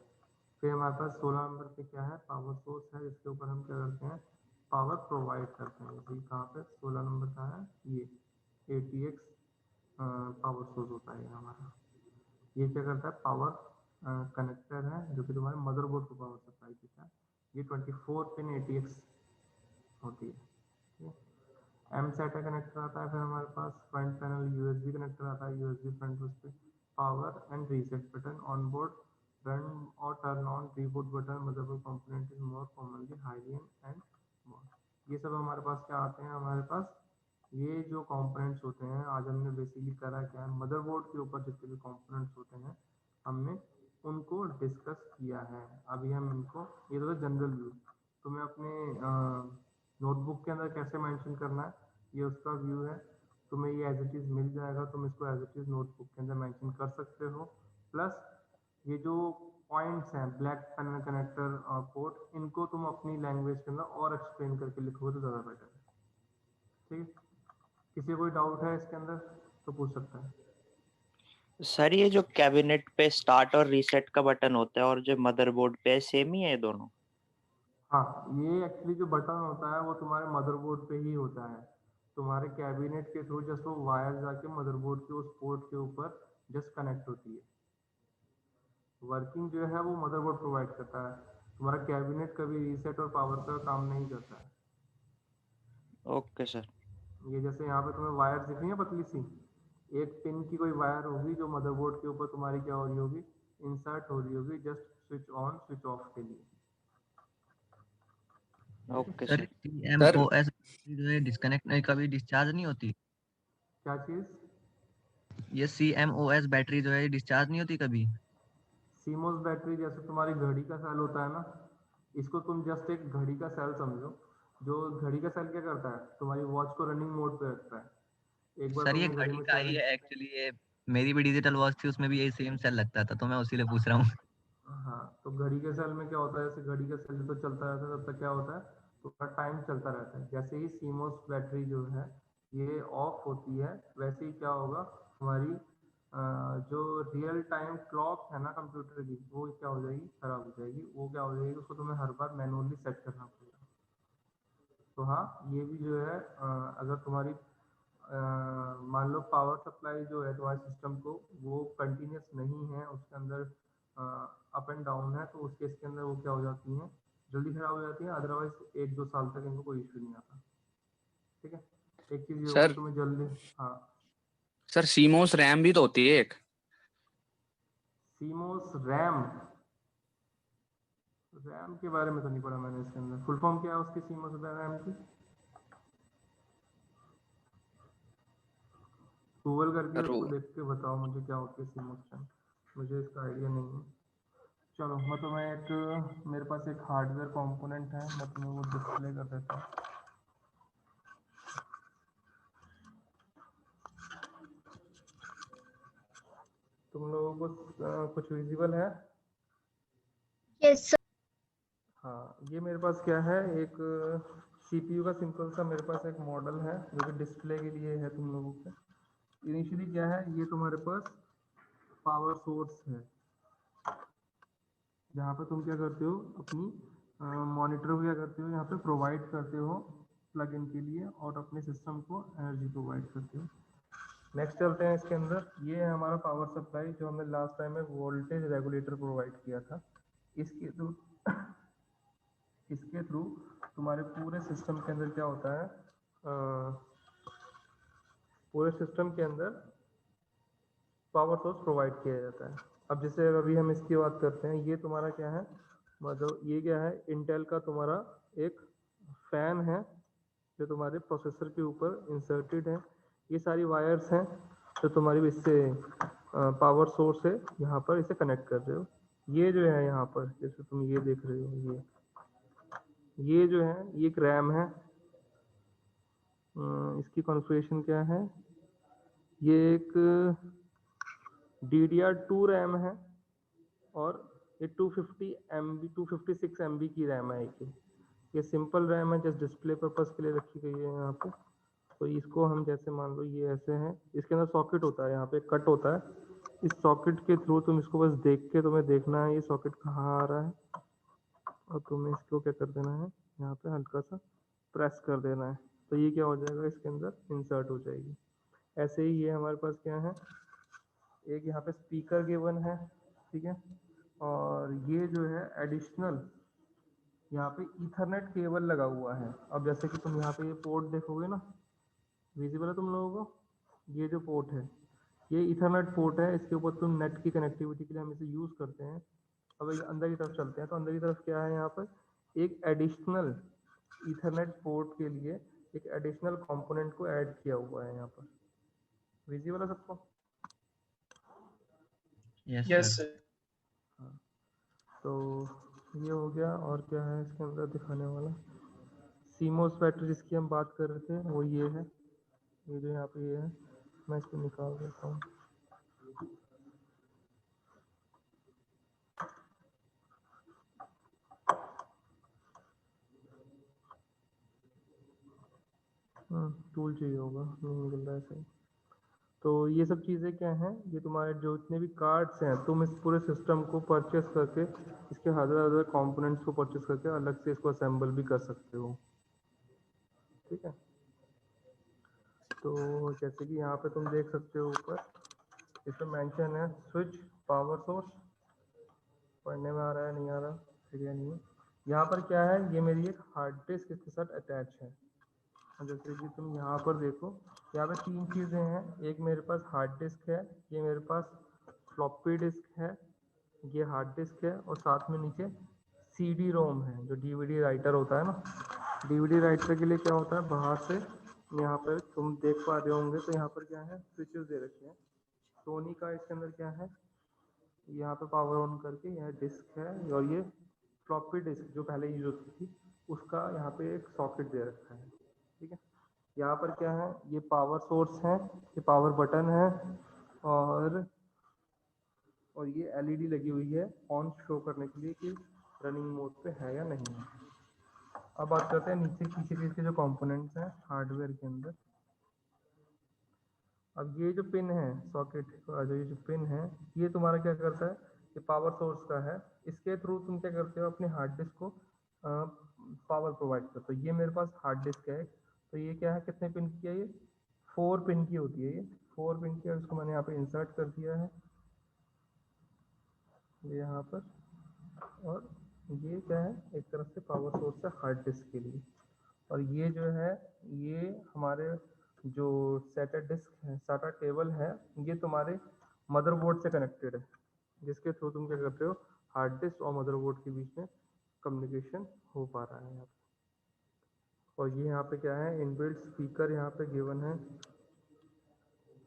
फिर हमारे पास 16 नंबर पे क्या है, पावर सोर्स है, जिसके ऊपर हम क्या करते हैं, पावर प्रोवाइड करते हैं। जैसे कहाँ पे 16 नंबर का है, ये ATX पावर सोर्स होता है हमारा। ये क्या करता है, पावर कनेक्टर है जो कि तुम्हारे मदरबोर्ड को पावर सप्लाई देता है। ये 24 पिन ATX होती है। M-SATA कनेक्टर आता है। फिर हमारे पास फ्रंट पैनल USB कनेक्टर आता है, USB फ्रंट, उस पर power and reset button, on board run और turn on reboot button, motherboard component is more commonly highly and more. ये सब हमारे पास क्या आते हैं, हमारे पास ये जो कंपोनेंट्स होते हैं। आज हमने बेसिकली करा क्या है, मदरबोर्ड के ऊपर जितने भी कंपोनेंट्स होते हैं हमने उनको डिस्कस किया है। अभी हम इनको, ये तो जनरल व्यू, तुम्हें अपने नोटबुक के अंदर कैसे मेंशन करना है ये उसका व्यू है। तुम्हें ये एज इट इज़ मिल जाएगा, तुम इसको एज इट इज़ नोटबुक के अंदर मेंशन कर सकते हो। प्लस ये जो पॉइंट्स हैं, ब्लैक पैनल कनेक्टर और पोर्ट, इनको तुम अपनी लैंग्वेज के अंदर और एक्सप्लेन करके लिखोगे तो ज़्यादा बेटर है। ठीक है, किसी कोई डाउट है इसके अंदर तो पूछ सकता है। सर ये जो कैबिनेट पे स्टार्ट और रीसेट का बटन होता है और जो मदरबोर्ड पे सेम ही है दोनों? हाँ, ये एक्चुअली जो बटन होता है वो तुम्हारे मदरबोर्ड पे ही होता है। तुम्हारे कैबिनेट के थ्रू जस्ट वो वायर जाके मदरबोर्ड के उस पोर्ट के ऊपर जस्ट कनेक्ट होती है। वर्किंग जो है वो मदरबोर्ड प्रोवाइड करता है। तुम्हारा कैबिनेट कभी रीसेट और पावर का काम नहीं करता है। Okay sir. ये जैसे यहाँ पे तुम्हें वायर दिख रही है पतली सी, एक पिन की कोई वायर होगी जो मदरबोर्ड के ऊपर तुम्हारी क्या हो रही होगी, इंसर्ट हो रही होगी, just switch on switch off के लिए। Okay sir sir. CMOS जो है डिस्कनेक्ट नहीं, कभी डिस्चार्ज नहीं होती? क्या चीज? ये CMOS बैटरी जो है डिस्चार्ज नहीं होती कभी? सीमोस बैटरी जैसे तुम्हारी घड़ी का सेल होता है ना, इसको तुम जस्ट एक घड़ी का सेल समझो। जो घड़ी का सेल क्या करता है, तुम्हारी वॉच को रनिंग मोड पे रखता है। एक बार सर ये तुमने घड़ी घड़ी में का ही है एक्चुअली, ये मेरी भी डिजिटल वॉच थी, उसमें भी यही सेम सेल लगता था, तो मैं उसी लिए पूछ रहा हूँ। हाँ, तो घड़ी के सेल में क्या होता है, जैसे घड़ी का सेल जब तक चलता रहता है तब तक क्या होता है, तो टाइम चलता रहता है। जैसे ही सीमोस बैटरी जो है ये ऑफ होती है, वैसे ही क्या होगा, हमारी जो रियल टाइम क्लॉक है ना कंप्यूटर की, वो क्या हो जाएगी, खराब हो जाएगी। वो क्या हो जाएगी, उसको तुम्हें हर बार मैनुअली सेट करना पड़ेगा। तो हाँ, ये भी जो है अगर तुम्हारी मान लो पावर सप्लाई जो है तुम्हारे सिस्टम को वो कंटिन्यूस नहीं है, उसके अंदर अप एंड डाउन है, तो उस केस के अंदर वो क्या हो जाती हैं, जल्दी खराब हो जाती है। अदरवाइज 1-2 साल तक इनको कोई इशू नहीं आता। ठीक है, एक चीज ये होगी सर तुम्हें जल्दी। हाँ सर सीमोस रैम भी तो होती है एक। सीमोस रैम के बारे में तो नहीं पढ़ा मैंने। इसके अंदर फुल फॉर्म क्या है उसकी, सीमोस रैम की? गूगल करके सर उसको देख के बताओ मुझे क्या होती है सीमोस रैम, मुझे इसका आइडिया नहीं है। चलो मैं तुम्हें एक, मेरे पास एक हार्डवेयर कंपोनेंट है, मैं तुम्हें वो डिस्प्ले कर देता हूँ। तुम लोगों को कुछ विजिबल है? Yes sir. हाँ, ये मेरे पास क्या है, एक सीपीयू का सिंपल सा मेरे पास एक मॉडल है जो कि डिस्प्ले के लिए है तुम लोगों को। इनिशियली क्या है, ये तुम्हारे पास पावर सोर्स है, जहाँ पे तुम क्या करते हो, अपनी मॉनिटर को क्या करते हो, यहाँ पे प्रोवाइड करते हो प्लग इन के लिए, और अपने सिस्टम को एनर्जी प्रोवाइड करते हो। नेक्स्ट चलते हैं इसके अंदर। ये है हमारा पावर सप्लाई, जो हमने लास्ट टाइम में वोल्टेज रेगुलेटर प्रोवाइड किया था। इसके थ्रू तुम्हारे पूरे सिस्टम के अंदर क्या होता है, पूरे सिस्टम के अंदर पावर सोर्स प्रोवाइड किया जाता है। अब जैसे अभी हम इसकी बात करते हैं, ये तुम्हारा क्या है, मतलब ये क्या है, इंटेल का तुम्हारा एक फैन है जो तुम्हारे प्रोसेसर के ऊपर इंसर्टेड है। ये सारी वायर्स हैं जो तुम्हारी इससे पावर सोर्स है, यहाँ पर इसे कनेक्ट कर रहे हो। ये जो है यहाँ पर जैसे तुम ये देख रहे हो, ये जो है ये एक रैम है। इसकी कॉन्फ़िगरेशन क्या है, ये एक DDR2 रैम है, और ये 256 MB की रैम है। ये सिंपल रैम है, जस्ट डिस्प्ले पर्पस के लिए रखी गई है यहाँ पे। तो इसको हम जैसे मान लो ये ऐसे है, इसके अंदर सॉकेट होता है, यहाँ पे कट होता है। इस सॉकेट के थ्रू तुम इसको बस देख के तुम्हें देखना है ये सॉकेट कहाँ आ रहा है, और तुम्हें इसको क्या कर देना है, यहाँ पे हल्का सा प्रेस कर देना है, तो ये क्या हो जाएगा, इसके अंदर इंसर्ट हो जाएगी। ऐसे ही ये हमारे पास क्या है, एक यहाँ पे स्पीकर गिवन है, ठीक है, और ये जो है एडिशनल यहाँ पे ईथरनेट केबल लगा हुआ है। अब जैसे कि तुम यहाँ पे ये पोर्ट देखोगे ना, विजिबल है तुम लोगों को, ये जो पोर्ट है ये ईथरनेट पोर्ट है, इसके ऊपर तुम नेट की कनेक्टिविटी के लिए हम इसे यूज़ करते हैं। अब अंदर की तरफ चलते हैं, तो अंदर की तरफ क्या है, यहाँ पर एक एडिशनल ईथरनेट पोर्ट के लिए एक एडिशनल कंपोनेंट को ऐड किया हुआ है यहाँ पर। विजिबल है सबको? Yes sir. हाँ, तो ये हो गया। और क्या है इसके अंदर दिखाने वाला, सीमोस बैटरी जिसकी हम बात कर रहे थे वो ये है, ये जो यहाँ पे ये है, मैं इसको निकाल देता हूँ। टूल चाहिए होगा, नहीं निकल रहा है सही। तो ये सब चीज़ें क्या हैं, ये तुम्हारे जो इतने भी कार्ड्स हैं, तुम इस पूरे सिस्टम को परचेस करके, इसके अदर कंपोनेंट्स को परचेस करके अलग से इसको असेंबल भी कर सकते हो। ठीक है, तो जैसे कि यहाँ पे तुम देख सकते हो ऊपर इसमें मेंशन है स्विच पावर सोर्स, पढ़ने में आ रहा है नहीं आ रहा, आइडिया नहीं है। यहाँ पर क्या है, ये मेरी एक हार्ड डिस्क इसके साथ अटैच है। जैसे कि तुम यहाँ पर देखो, यहाँ पे 3 चीज़ें हैं, एक मेरे पास हार्ड डिस्क है, ये मेरे पास फ्लॉपी डिस्क है, ये हार्ड डिस्क है, और साथ में नीचे CD रोम है, जो DVD राइटर होता है ना। DVD राइटर के लिए क्या होता है, बाहर से यहाँ पर तुम देख पा रहे होंगे, तो यहाँ पर क्या है, स्विचेस दे रखे हैं सोनी का। इसके अंदर क्या है, यहाँ पे पावर ऑन करके यह डिस्क है, और ये फ्लॉपी डिस्क जो पहले यूज होती थी उसका यहाँ पे एक सॉकेट दे रखा है। ठीक है, यहाँ पर क्या है, ये पावर सोर्स है, ये पावर बटन है, और ये LED लगी हुई है ऑन शो करने के लिए कि रनिंग मोड पे है या नहीं है। अब बात करते हैं नीचे पीछे के जो कंपोनेंट्स हैं हार्डवेयर के अंदर। अब ये जो पिन है सॉकेट का, जो ये जो पिन है, ये तुम्हारा क्या करता है, ये पावर सोर्स का है। इसके थ्रू तुम क्या करते हो, अपने हार्ड डिस्क को पावर प्रोवाइड करते हो। ये मेरे पास हार्ड डिस्क है, तो ये क्या है, कितने पिन की है, ये 4 पिन की होती है ये, 4 पिन की, और इसको मैंने यहाँ पे इंसर्ट कर दिया है ये यहाँ पर। और ये क्या है, एक तरफ से पावर सोर्स है हार्ड डिस्क के लिए, और ये जो है ये हमारे जो SATA डिस्क है, SATA टेबल है, ये तुम्हारे मदरबोर्ड से कनेक्टेड है, जिसके थ्रू तुम क्या करते हो, हार्ड डिस्क और मदरबोर्ड के बीच में कम्युनिकेशन हो पा रहा है यहाँ पे। और ये यहाँ पे क्या है, इनबिल्ट स्पीकर यहाँ पे गिवन है,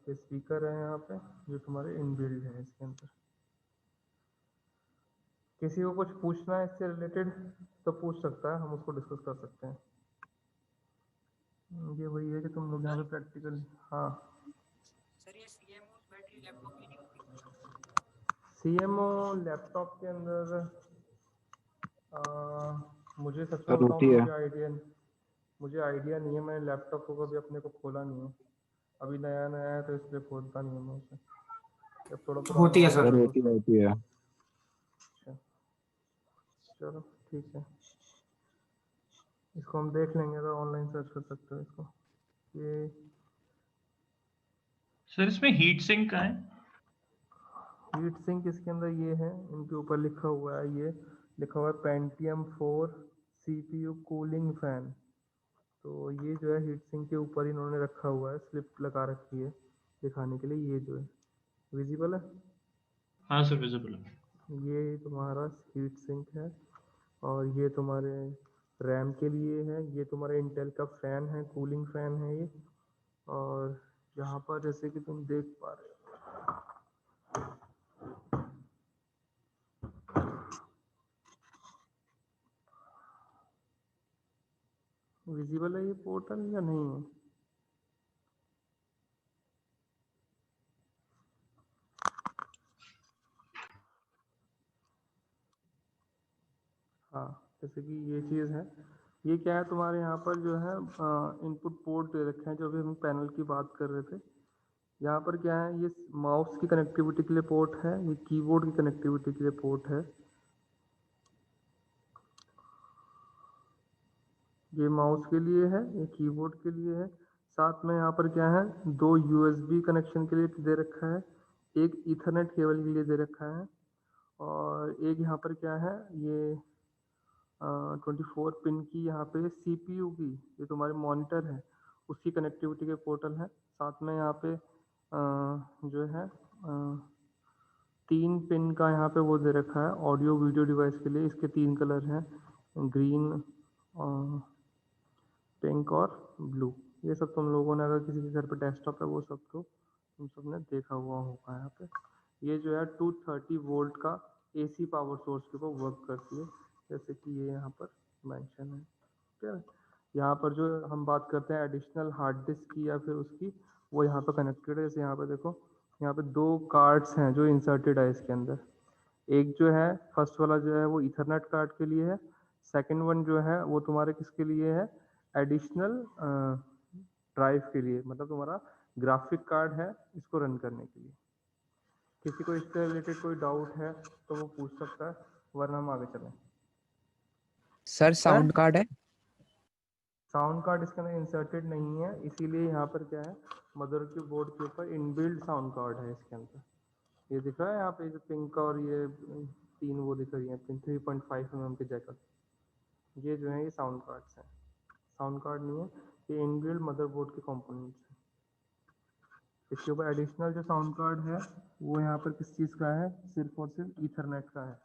ये स्पीकर है यहाँ पे जो तुम्हारे इनबिल्ट है इसके अंदर। किसी को कुछ पूछना है इससे रिलेटेड तो पूछ सकता है, हम उसको डिस्कस कर सकते हैं। ये वही है कि तुम लोग यहाँ पे प्रैक्टिकल, हाँ CMO लैपटॉप के अंदर मुझे सच में सर बताऊँ होती तो है। मुझे आइडिया नहीं है, मैंने लैपटॉप को कभी अपने को खोला नहीं है, अभी नया नया है तो इसलिए खोलता नहीं हूँ मैं उसे, जब थोड़ा पुराना होती है होगा सर। सर तो। होती है। अच्छा चलो ठीक है, इसको हम देख लेंगे, तो ऑनलाइन सर्च कर सकते हो इसको। ये सर इसमें हीट सिंक का है? हीट सिंक इसके अंदर ये है, इनके ऊपर लिखा हुआ है, ये लिखा हुआ है Pentium 4 CPU कूलिंग फैन। तो ये जो है हीट सिंक के ऊपर इन्होंने रखा हुआ है, स्लिप लगा रखी है दिखाने के लिए, ये जो है विजिबल है, हाँ सर विजिबल है। ये तुम्हारा हीट सिंक है। और ये तुम्हारे रैम के लिए है, ये तुम्हारे इंटेल का फैन है, कूलिंग फैन है ये। और यहाँ पर जैसे कि तुम देख पा रहे हो, विजिबल है ये पोर्टल या नहीं है? हाँ जैसे कि ये चीज़ है, ये क्या है तुम्हारे यहाँ पर जो है इनपुट पोर्ट दे रखे हैं, जो भी हम पैनल की बात कर रहे थे। यहाँ पर क्या है, ये माउस की कनेक्टिविटी के लिए पोर्ट है, ये कीबोर्ड की कनेक्टिविटी के लिए पोर्ट है, ये माउस के लिए है, ये कीबोर्ड के लिए है। साथ में यहाँ पर क्या है, 2 USB कनेक्शन के लिए दे रखा है, एक ईथरनेट केबल के लिए दे रखा है, और एक यहाँ पर क्या है, ये 24 पिन की यहाँ पे CPU की, ये तुम्हारे मॉनिटर है उसकी कनेक्टिविटी के पोर्टल है। साथ में यहाँ पे जो है 3 पिन का यहाँ पे वो दे रखा है ऑडियो वीडियो डिवाइस के लिए, इसके 3 कलर हैं, ग्रीन, पिंक और ब्लू। ये सब तुम लोगों ने अगर किसी के घर पे डेस्कटॉप है वो सब तो तुम सब ने देखा हुआ होगा। यहाँ पे ये जो है 230 वोल्ट का AC पावर सोर्स के ऊपर वर्क करती है, जैसे कि ये यहाँ पर मेंशन है। ठीक है, यहाँ पर जो हम बात करते हैं एडिशनल हार्ड डिस्क की या फिर उसकी, वो यहाँ पर कनेक्टेड है। जैसे यहाँ पे देखो, यहाँ पे 2 कार्ड्स हैं जो इंसर्टेड है इसके अंदर। एक जो है फर्स्ट वाला जो है वो ईथरनेट कार्ड के लिए है, सेकंड वन जो है वो तुम्हारे किसके लिए है, एडिशनल ड्राइव के लिए, मतलब तुम्हारा ग्राफिक कार्ड है इसको रन करने के लिए। किसी को इससे रिलेटेड कोई डाउट है तो वो पूछ सकता है, वरना हम आगे चलें। सर साउंड कार्ड है? साउंड कार्ड इसके अंदर इंसर्टेड नहीं है, इसीलिए यहाँ पर क्या है, मदर के बोर्ड के ऊपर इनबिल्ट साउंड कार्ड है इसके अंदर। ये दिख रहा है यहाँ पे जो पिंक और ये 3 वो दिख रही है पिन, 3.5 mm के जैकेट, ये जो है ये साउंड कार्ड्स हैं। साउंड कार्ड नहीं है, ये इनबिल्ट मदरबोर्ड के कंपोनेंट्स हैं। इसके ऊपर एडिशनल जो साउंड कार्ड है वो यहाँ पर किस चीज़ का है, सिर्फ और सिर्फ ईथरनेट का है।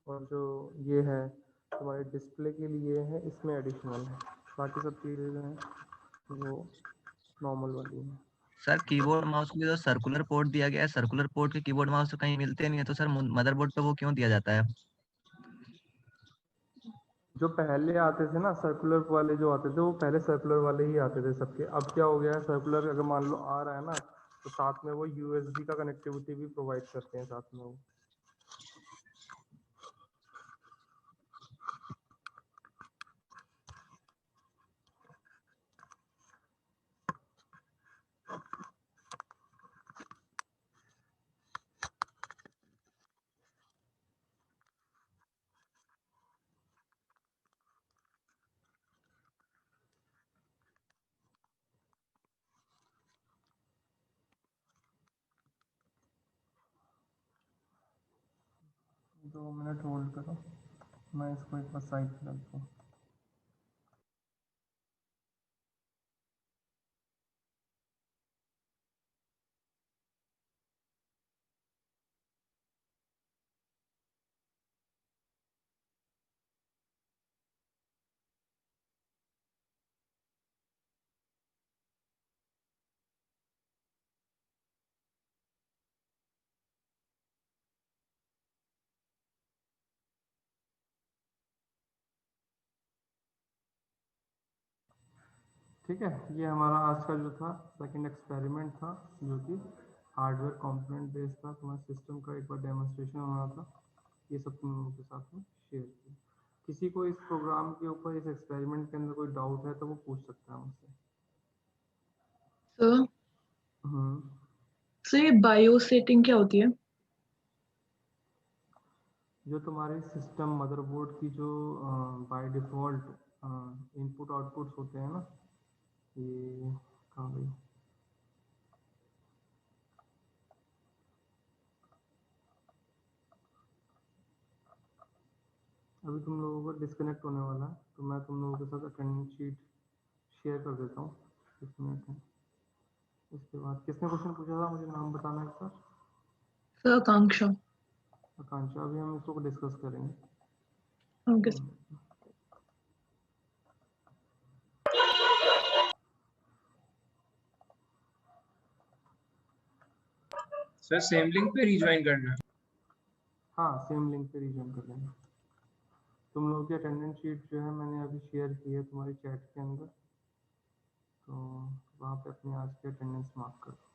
और जो ये है तुम्हारे डिस्प्ले के लिए है, इसमें एडिशनल है, बाकी सब चीज़ें जो हैं वो नॉर्मल वाली हैं। सर कीबोर्ड माउस के लिए तो सर्कुलर पोर्ट दिया गया है, सर्कुलर पोर्ट के कीबोर्ड माउस तो कहीं मिलते नहीं है, तो सर मदरबोर्ड पे वो क्यों दिया जाता है? जो पहले आते थे ना सर्कुलर वाले जो आते थे, वो पहले सर्कुलर वाले ही आते थे सबके। अब क्या हो गया है, सर्कुलर अगर मान लो आ रहा है ना, तो साथ में वो USB का कनेक्टिविटी भी प्रोवाइड करते हैं साथ में वो। 2 मिनट होल्ड करो, मैं इसको एक बार साइड पे रखता हूँ। ठीक है, ये हमारा आज का जो था सेकंड एक्सपेरिमेंट था, जो कि हार्डवेयर कंपोनेंट बेस्ड था। तुम्हारे सिस्टम का एक बार डेमोन्स्ट्रेशन होना था, ये सब तुम लोगों के साथ में शेयर किया। किसी को इस प्रोग्राम के ऊपर, इस एक्सपेरिमेंट के अंदर कोई डाउट है तो वो पूछ सकता है मुझसे। सर हम्म, सर ये बायो सेटिंग क्या होती है? जो तुम्हारे सिस्टम मदरबोर्ड की जो बाय डिफ़ॉल्ट इनपुट आउटपुट्स होते हैं ना, ये कहाँ गई? अभी तुम लोगों को डिस्कनेक्ट होने वाला है, तो मैं तुम लोगों के साथ अटेंडेंस शीट शेयर कर देता हूँ। 1 मिनट है। इसके बाद किसने क्वेश्चन पूछा था, मुझे नाम बताना एक बार। सर आकांक्षा। आकांक्षा, अभी हम इसको डिस्कस करेंगे। ओके सर सेम लिंक पे रिज्वाइन करना है। हाँ, सेम लिंक पे रिज्वाइन कर लेंगे। तुम लोगों की अटेंडेंस शीट जो है मैंने अभी शेयर की है तुम्हारी चैट के अंदर, तो वहाँ पे अपनी आज की अटेंडेंस मार्क कर दो।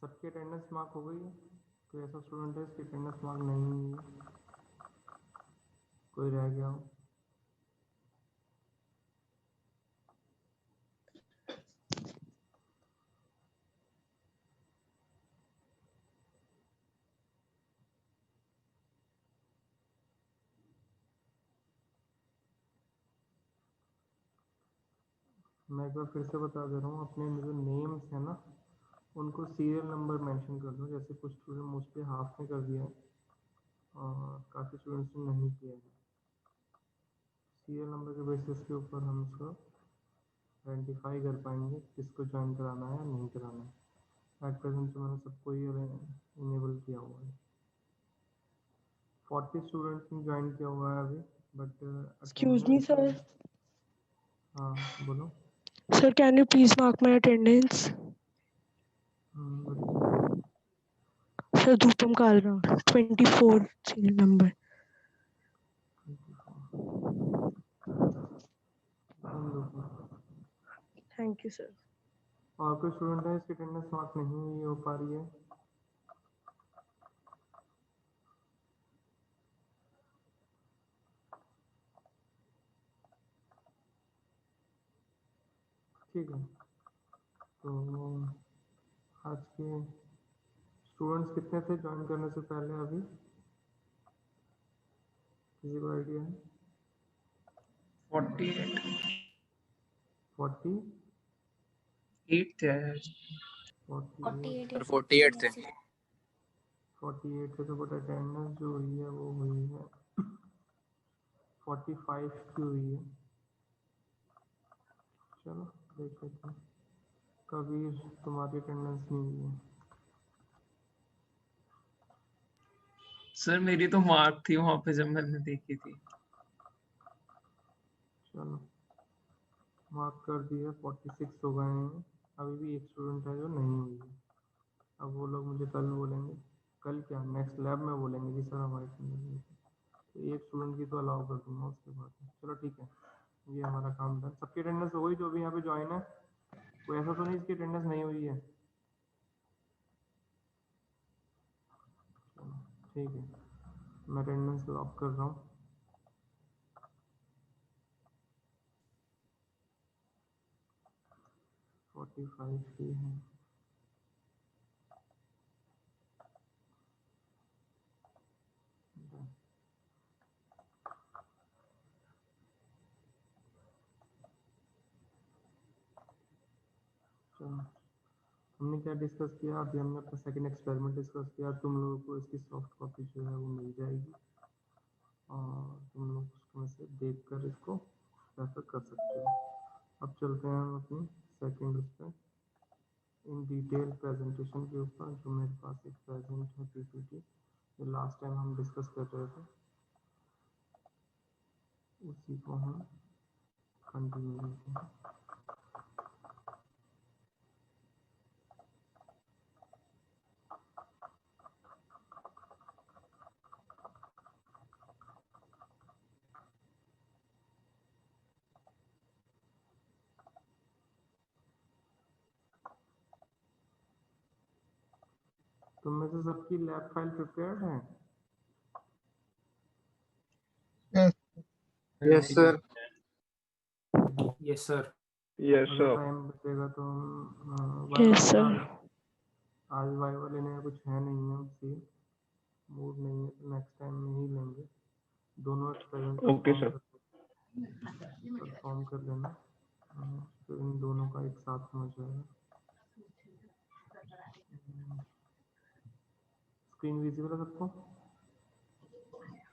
सबकी अटेंडेंस मार्क हो गई है? कोई ऐसा स्टूडेंट है इसकी अटेंडेंस मार्क नहीं हुई है? कोई रह गया हो? मैं एक बार फिर से बता दे रहा हूँ, अपने जो नेम्स है ना, उनको सीरियल नंबर मेंशन कर दो। जैसे कुछ स्टूडेंट मुझ पे हाफ में कर दिया है और काफ़ी स्टूडेंट्स ने नहीं किया है। सीरियल नंबर के बेसिस के ऊपर हम इसको आइडेंटिफाई कर पाएंगे किसको ज्वाइन कराना है या नहीं कराना है। एट प्रेजेंट तो मैंने सबको ही इनेबल किया हुआ है। 40 स्टूडेंट्स ने ज्वाइन किया हुआ है अभी, बट Excuse me, sir. हाँ बोलो। Sir, can you please mark my attendance? बताइए। Sir, Dhupam Kalra, 24 serial number. Thank you, sir. और कोई स्टूडेंट है इसकी अटेंडेंस मार्क नहीं हो पा रही है? ठीक है, तो आज के स्टूडेंट्स कितने थे ज्वाइन करने से पहले अभी? किसी को आइडिया है? 48 थे। 48 थे। 48 थे तो बट अटेंडेंस जो हुई है वो हुई है 45 की हुई है। चलो देख लेते हैं। कबीर, तुम्हारी अटेंडेंस नहीं हुई है। सर मेरी तो मार्क थी वहां पे जब मैंने देखी थी। चलो मार्क कर दिया, 46 हो गए हैं। अभी भी एक स्टूडेंट है जो नहीं हुई है। अब वो लोग मुझे कल बोलेंगे, कल क्या नेक्स्ट लैब में बोलेंगे कि सर हमारी अटेंडेंस नहीं थी। तो एक स्टूडेंट की तो अलाउ कर दूंगा उसके बाद। चलो ठीक है, ये हमारा काम था। सबकी अटेंडेंस हो गई जो भी यहाँ पे ज्वाइन है? कोई ऐसा तो नहीं इसकी अटेंडेंस नहीं हुई है? चलो ठीक है, मैं अटेंडेंस लॉक कर रहा हूँ। फोर्टी फाइव की है। चलो हमने क्या डिस्कस किया? अभी हमने अपना सेकंड एक्सपेरिमेंट डिस्कस किया। तुम लोगों को इसकी सॉफ्ट कॉपी जो है वो मिल जाएगी और तुम लोग उसमें से देख कर इसको रेफर कर सकते हो। अब चलते हैं हम अपनी सेकंड उस पर इन डिटेल प्रेजेंटेशन के ऊपर। जो मेरे पास एक प्रेजेंट है पीपीटी, जो लास्ट टाइम हम डिस्कस कर रहे थे, उसी को हम कंटिन्यू करते हैं। तुम में से सबकी लैब फाइल प्रिपेयर्ड है? Yes sir. Yes sir. Yes अगर सर। टाइम बचेगा तो हम Yes, sir. आज वाइवा लेने का कुछ है नहीं है, उसकी मूड नहीं है, तो नेक्स्ट टाइम में ही लेंगे। दोनों एक्सपेरिमेंट ओके सर। परफॉर्म कर लेना, तो इन दोनों का एक साथ समझ जाएगा। स्क्रीन विजिबल है सबको?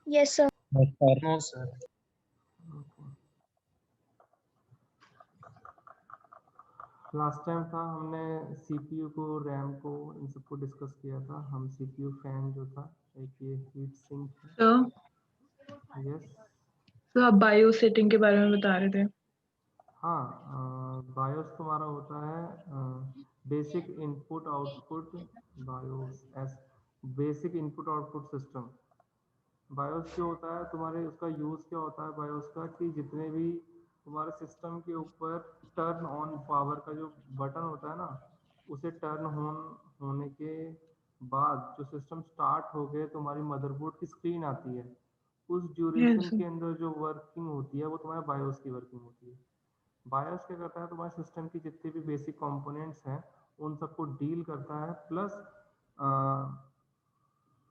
Yes, sir. No sir. Last time था हमने सीपीयू को, रैम को, इन सबको डिस्कस किया था। हम सीपीयू फैन जो था, एक ये हीट सिंक है। सर यस तो आप बायो सेटिंग के बारे में बता रहे थे। हाँ, बायोस तुम्हारा होता है basic input output. BIOS S basic input output system. BIOS क्या होता है तुम्हारे, उसका यूज़ क्या होता है बायोस का, कि जितने भी तुम्हारे सिस्टम के ऊपर टर्न ऑन पावर का जो बटन होता है ना, उसे टर्न ऑन होने के बाद जो सिस्टम स्टार्ट हो गए, तुम्हारी मदरबोर्ड की स्क्रीन आती है, उस ड्यूरेशन Yes, sir. के अंदर जो वर्किंग होती है वो तुम्हारे बायोस की वर्किंग होती है। बायोस क्या करता है, तुम्हारे सिस्टम की जितनी भी बेसिक कंपोनेंट्स हैं उन सबको डील करता है, प्लस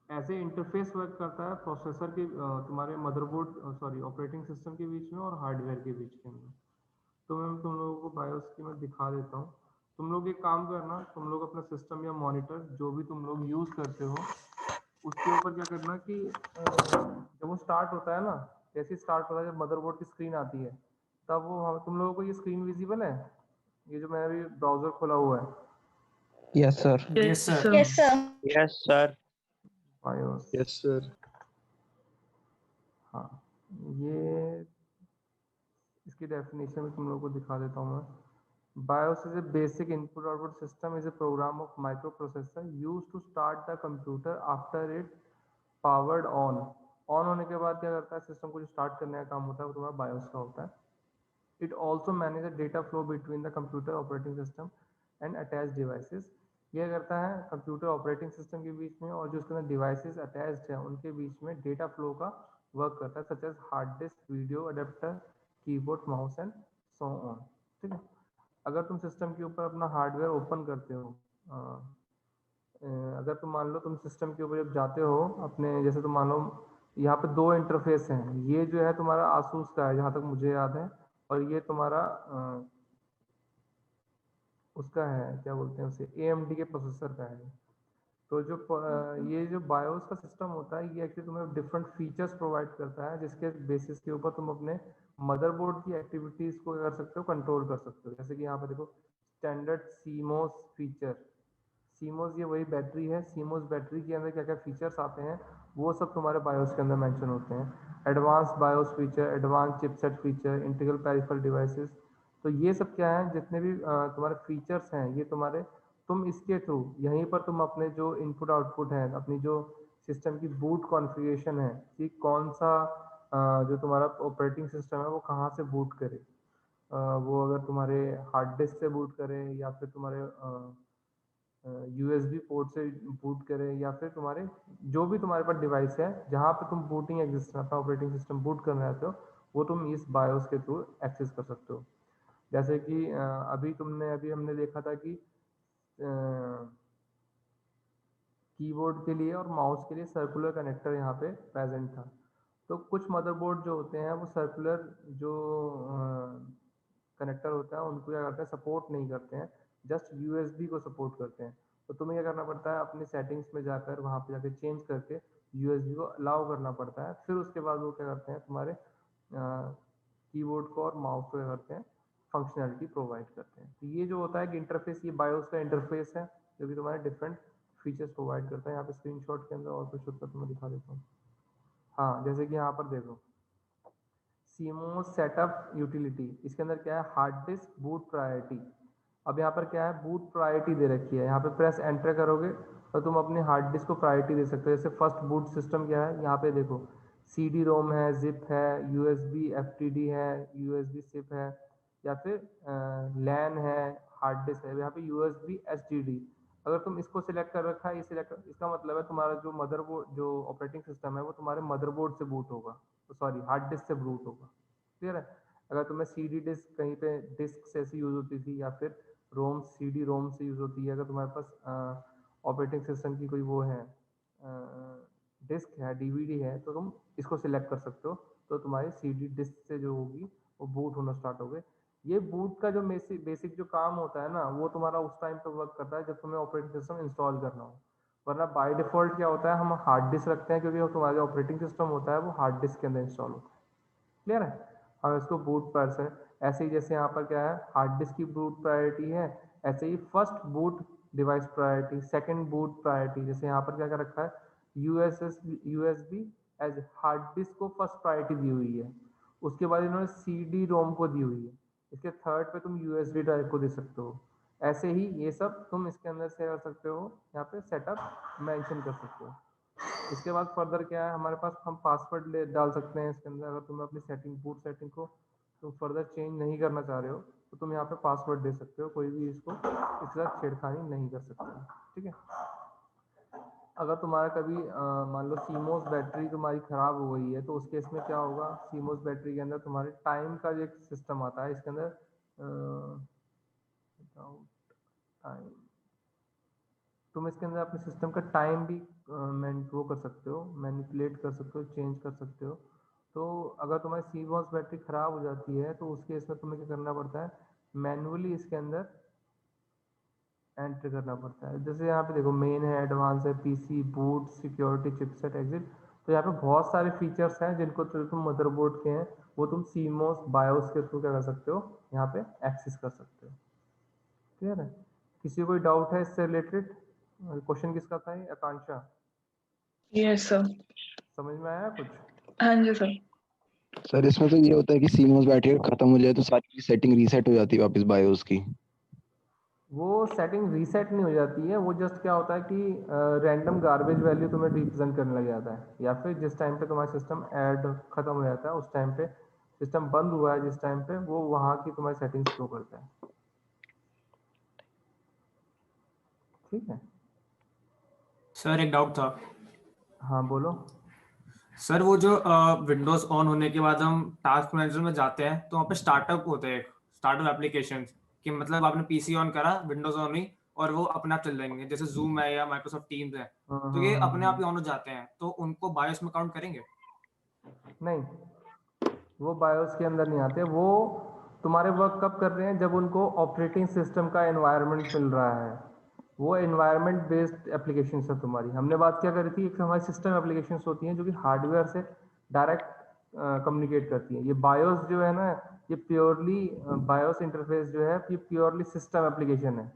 ऐसे इंटरफेस वर्क करता है प्रोसेसर के तुम्हारे मदरबोर्ड सॉरी ऑपरेटिंग सिस्टम के बीच में और हार्डवेयर के बीच के अंदर। तो मैं तुम लोगों को बायोस की मैं दिखा देता हूँ। तुम लोग एक काम करना, तुम लोग अपना सिस्टम या मॉनिटर जो भी तुम लोग यूज़ करते हो, उसके ऊपर क्या करना कि जब वो स्टार्ट होता है ना, जैसे स्टार्ट होता है, जब मदरबोर्ड की स्क्रीन आती है, तब वो तुम लोगों को ये स्क्रीन विजिबल है, ये जो मैंने अभी ब्राउजर खोला हुआ है? Yes sir. Yes sir. Yes, sir. Yes sir. BIOS, yes sir. हाँ ये इसकी डेफिनेशन में तुम लोगों को दिखा देता हूँ मैं। BIOS is a basic input output system, is a program of microprocessor used to start the computer after it powered on. On होने के बाद क्या करता है, सिस्टम को जो स्टार्ट करने का काम होता है वो तुम्हारा BIOS का होता है। It also manage data flow between the computer operating system and attach devices. ये करता है कंप्यूटर ऑपरेटिंग सिस्टम के बीच में और जो उसके अंदर डिवाइसेस अटैच्ड है उनके बीच में डेटा फ्लो का वर्क करता है, such as hard disk, video adapter, keyboard, mouse and so on. ठीक है, अगर तुम सिस्टम के ऊपर अपना हार्डवेयर ओपन करते हो, अगर तुम मान लो तुम सिस्टम के ऊपर जब जाते हो अपने, जैसे तुम मान लो यहाँ पे दो इंटरफेस हैं, ये जो है तुम्हारा आसूस का है जहाँ तक मुझे याद है, और ये तुम्हारा उसका है, क्या बोलते हैं उसे, AMD के प्रोसेसर का है। तो जो ये जो BIOS का सिस्टम होता है ये एक्चुअली तुम्हें डिफरेंट फीचर्स प्रोवाइड करता है, जिसके बेसिस के ऊपर तुम अपने मदरबोर्ड की एक्टिविटीज को कर सकते हो, कंट्रोल कर सकते हो। जैसे कि यहाँ पे देखो स्टैंडर्ड CMOS फीचर, CMOS ये वही बैटरी है, CMOS बैटरी के अंदर क्या क्या फीचर्स आते हैं वो सब तुम्हारे BIOS के अंदर मेंशन होते हैं। Advance BIOS feature, advance chipset feature, integral peripheral devices, तो ये सब क्या है, जितने भी तुम्हारे फीचर्स हैं ये तुम्हारे, तुम इसके थ्रू यहीं पर तुम अपने जो इनपुट आउटपुट है, अपनी जो सिस्टम की बूट कॉन्फ़िगरेशन है कि कौन सा जो तुम्हारा ऑपरेटिंग सिस्टम है वो कहाँ से बूट करे, वो अगर तुम्हारे हार्ड डिस्क से बूट करे या फिर तुम्हारे USB पोर्ट से बूट करे या फिर तुम्हारे जो भी तुम्हारे पास डिवाइस है जहाँ पे तुम बूटिंग एग्जिस्ट अपना ऑपरेटिंग सिस्टम बूट करना चाहते हो वो तुम इस BIOS के थ्रू एक्सेस कर सकते हो। जैसे कि अभी हमने देखा था कि कीबोर्ड के लिए और माउस के लिए सर्कुलर कनेक्टर यहाँ पे प्रेजेंट था। तो कुछ मदरबोर्ड जो होते हैं वो सर्कुलर जो कनेक्टर होता है उनको क्या करते हैं, सपोर्ट नहीं करते हैं, जस्ट USB को सपोर्ट करते हैं। तो तुम्हें क्या करना पड़ता है, अपने सेटिंग्स में जाकर वहाँ पे जाकर चेंज करके USB को अलाउ करना पड़ता है, फिर उसके बाद वो क्या करते हैं तुम्हारे कीबोर्ड को और माउस को क्या करते हैं, फंक्शनैलिटी प्रोवाइड करते हैं। तो ये जो होता है कि इंटरफेस, ये BIOS का इंटरफेस है जो कि तुम्हारे डिफरेंट फीचर्स प्रोवाइड करता है। यहाँ पे स्क्रीनशॉट के अंदर और कुछ होता है तो मैं दिखा देता हूँ। हाँ, जैसे कि यहाँ पर देखो CMOS सेटअप यूटिलिटी, इसके अंदर क्या है, हार्ड डिस्क बूट प्रायोरिटी। अब यहाँ पर क्या है, बूट प्रायोरिटी दे रखी है, यहाँ पे प्रेस एंटर करोगे तो तुम अपने हार्ड डिस्क को प्रायोरिटी दे सकते हो। जैसे फर्स्ट बूट सिस्टम क्या है, यहाँ पे देखो CD-ROM है, जिप है, USB FTD है, USB SIP है, या फिर LAN है, हार्ड डिस्क है, यहाँ पे USB HDD। अगर तुम इसको सिलेक्ट कर रखा है, इसका मतलब है तुम्हारा जो मदरबोर्ड, जो ऑपरेटिंग सिस्टम है वो तुम्हारे मदरबोर्ड से बूट होगा, तो सॉरी हार्ड डिस्क से बूट होगा। क्लियर है? अगर तुम्हें CD डिस्क कहीं पे डिस्क से ऐसी यूज होती थी या फिर रोम CD-ROM से यूज होती है, अगर तुम्हारे पास ऑपरेटिंग सिस्टम की कोई वो है डिस्क है, DVD है, तो तुम इसको सिलेक्ट कर सकते हो, तो तुम्हारी CD डिस्क से जो होगी वो बूट होना स्टार्ट हो गए। ये बूट का जो बेसिक जो काम होता है ना, वो तुम्हारा उस टाइम पे वर्क करता है जब तुम्हें ऑपरेटिंग सिस्टम इंस्टॉल करना हो, वरना बाय डिफॉल्ट क्या होता है, हम हार्ड डिस्क रखते हैं क्योंकि तुम्हारा जो ऑपरेटिंग सिस्टम होता है वो हार्ड डिस्क के अंदर इंस्टॉल होता है। क्लियर है? हम इसको बूट पर ऐसे ही, जैसे यहाँ पर क्या है, हार्ड डिस्क की बूट प्रायोरिटी है, ऐसे ही first boot device priority, second boot priority. जैसे यहाँ पर क्या कर रखा है, USB एज हार्ड डिस्क को फर्स्ट प्रायोरिटी दी हुई है, उसके बाद इन्होंने CD-ROM को दी हुई है, इसके थर्ड पे तुम USB ड्राइव को दे सकते हो। ऐसे ही ये सब तुम इसके अंदर से कर सकते हो, यहाँ पे सेटअप मेंशन कर सकते हो। इसके बाद फर्दर क्या है हमारे पास, हम पासवर्ड डाल सकते हैं इसके अंदर। अगर तुम्हें अपनी सेटिंग, बूट सेटिंग को तुम फर्दर चेंज नहीं करना चाह रहे हो तो तुम यहाँ पे पासवर्ड दे सकते हो, कोई भी इसको इसके साथ छेड़खानी नहीं कर सकता। ठीक है? अगर तुम्हारा कभी मान लो CMOS बैटरी तुम्हारी ख़राब हो गई है तो उस केस में क्या होगा, CMOS बैटरी के अंदर तुम्हारे टाइम का जो एक सिस्टम आता है, इसके अंदर टाइम, तुम इसके अंदर अपने सिस्टम का टाइम भी वो कर सकते हो, मैनिपुलेट कर सकते हो, चेंज कर सकते हो। तो अगर तुम्हारी CMOS बैटरी ख़राब हो जाती है तो उस केस में तुम्हें क्या करना पड़ता है, मैनुअली इसके अंदर एंटर करना पड़ता है। जैसे यहाँ पे देखो मेन है, एडवांस है, PC, boot, security, chipset, exit, तो यहाँ पे बहुत सारे फीचर्स हैं जिनको तुम मदरबोर्ड के हैं वो तुम सीमोस बायोस के थ्रू क्या कर सकते हो, यहाँ पे एक्सेस कर सकते हो। क्लियर है? किसी को कोई डाउट है इससे रिलेटेड? क्वेश्चन किसका था ये? आकांक्षा, यस सर। समझ में आया कुछ? हाँ जी सर। सर इसमें तो ये होता है कि सीमोस बैटरी खत्म हो जाए तो सारी सेटिंग रीसेट हो जाती है वापस बायोस की। वो सेटिंग रीसेट नहीं हो जाती है, वो जस्ट क्या होता है कि रैंडम गार्बेज वैल्यू तुम्हें रिप्रेजेंट करने लग जाता है, या फिर जिस टाइम पे तुम्हारा सिस्टम ऐड खत्म हो जाता है उस टाइम पे, सिस्टम बंद हुआ है जिस टाइम पे, वो वहाँ की तुम्हारी सेटिंग शो करता है। ठीक है सर एक डाउट था। हाँ बोलो। सर वो जो विंडोज ऑन होने के बाद हम टास्क मैनेजर में जाते हैं तो वहाँ पे स्टार्टअप होते हैं, स्टार्टअप एप्लीकेशंस, कि मतलब आपने पीसी ऑन करा, विंडोज ऑन हुई और वो अपने आप चल जाएंगे, जैसे जूम है या माइक्रोसॉफ्ट टीम्स है, तो ये अपने आप ही ऑन हो जाते हैं, तो उनको बायोस में काउंट करेंगे? नहीं, वो बायोस के अंदर नहीं आते, वो तुम्हारे वर्क कब कर रहे हैं, जब उनको ऑपरेटिंग सिस्टम का एनवायरनमेंट मिल रहा है, वो एनवायरनमेंट बेस्ड एप्लीकेशन है तुम्हारी। हमने बात क्या करी थी, एक हमारी सिस्टम एप्लीकेशन होती हैं जो कि हार्डवेयर से डायरेक्ट कम्युनिकेट करती हैं। ये बायोस जो है ना, ये प्योरली बायोस इंटरफेस जो है ये प्योरली सिस्टम एप्लीकेशन है,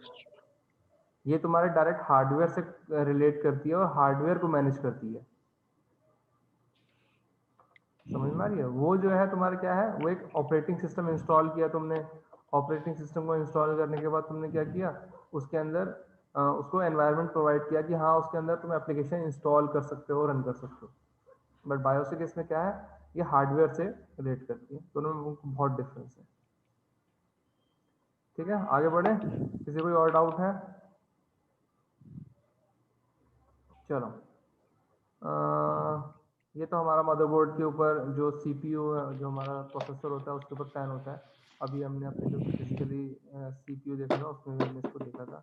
ये तुम्हारे डायरेक्ट हार्डवेयर से रिलेट करती है और हार्डवेयर को मैनेज करती है। समझ में आ रही है? वो जो है तुम्हारा क्या है, वो एक ऑपरेटिंग सिस्टम इंस्टॉल किया तुमने, ऑपरेटिंग सिस्टम को इंस्टॉल करने के बाद तुमने क्या किया, उसके अंदर उसको एनवायरनमेंट प्रोवाइड किया कि हाँ उसके अंदर तुम एप्लीकेशन इंस्टॉल कर सकते हो, रन कर सकते हो। बट बायोस के केस में क्या है, ये हार्डवेयर से रिलेट करती है, दोनों में बहुत डिफरेंस है। ठीक है, आगे बढ़े, किसी कोई और डाउट है? चलो, ये तो हमारा मदरबोर्ड के ऊपर जो सीपीयू जो हमारा प्रोसेसर होता है उसके ऊपर फैन होता है। अभी हमने अपने जो फिजिकली सीपीयू देखा था उसमें भी हमने इसको देखा था।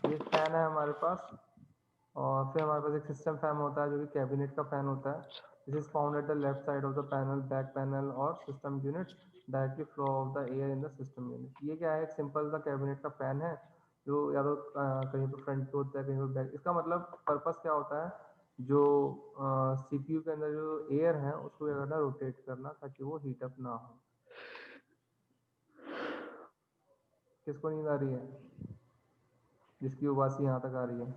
ये फैन है हमारे पास, और फिर हमारे पास एक सिस्टम फैन होता है जो कि कैबिनेट का फैन होता है। This is found at the left side of the panel, back panel और system unit, directly flow of the air in the system unit. ये क्या है, एक सिंपल सा कैबिनेट का फैन है जो या तो कहीं पर फ्रंट पे होता है, कहीं पर बैक। इसका मतलब पर्पस क्या होता है, जो सीपीयू के अंदर जो एयर है उसको क्या करना, रोटेट करना, ताकि वो हीट अप ना हो। किसको नींद आ रही है? जिसकी उबासी यहाँ तक आ रही है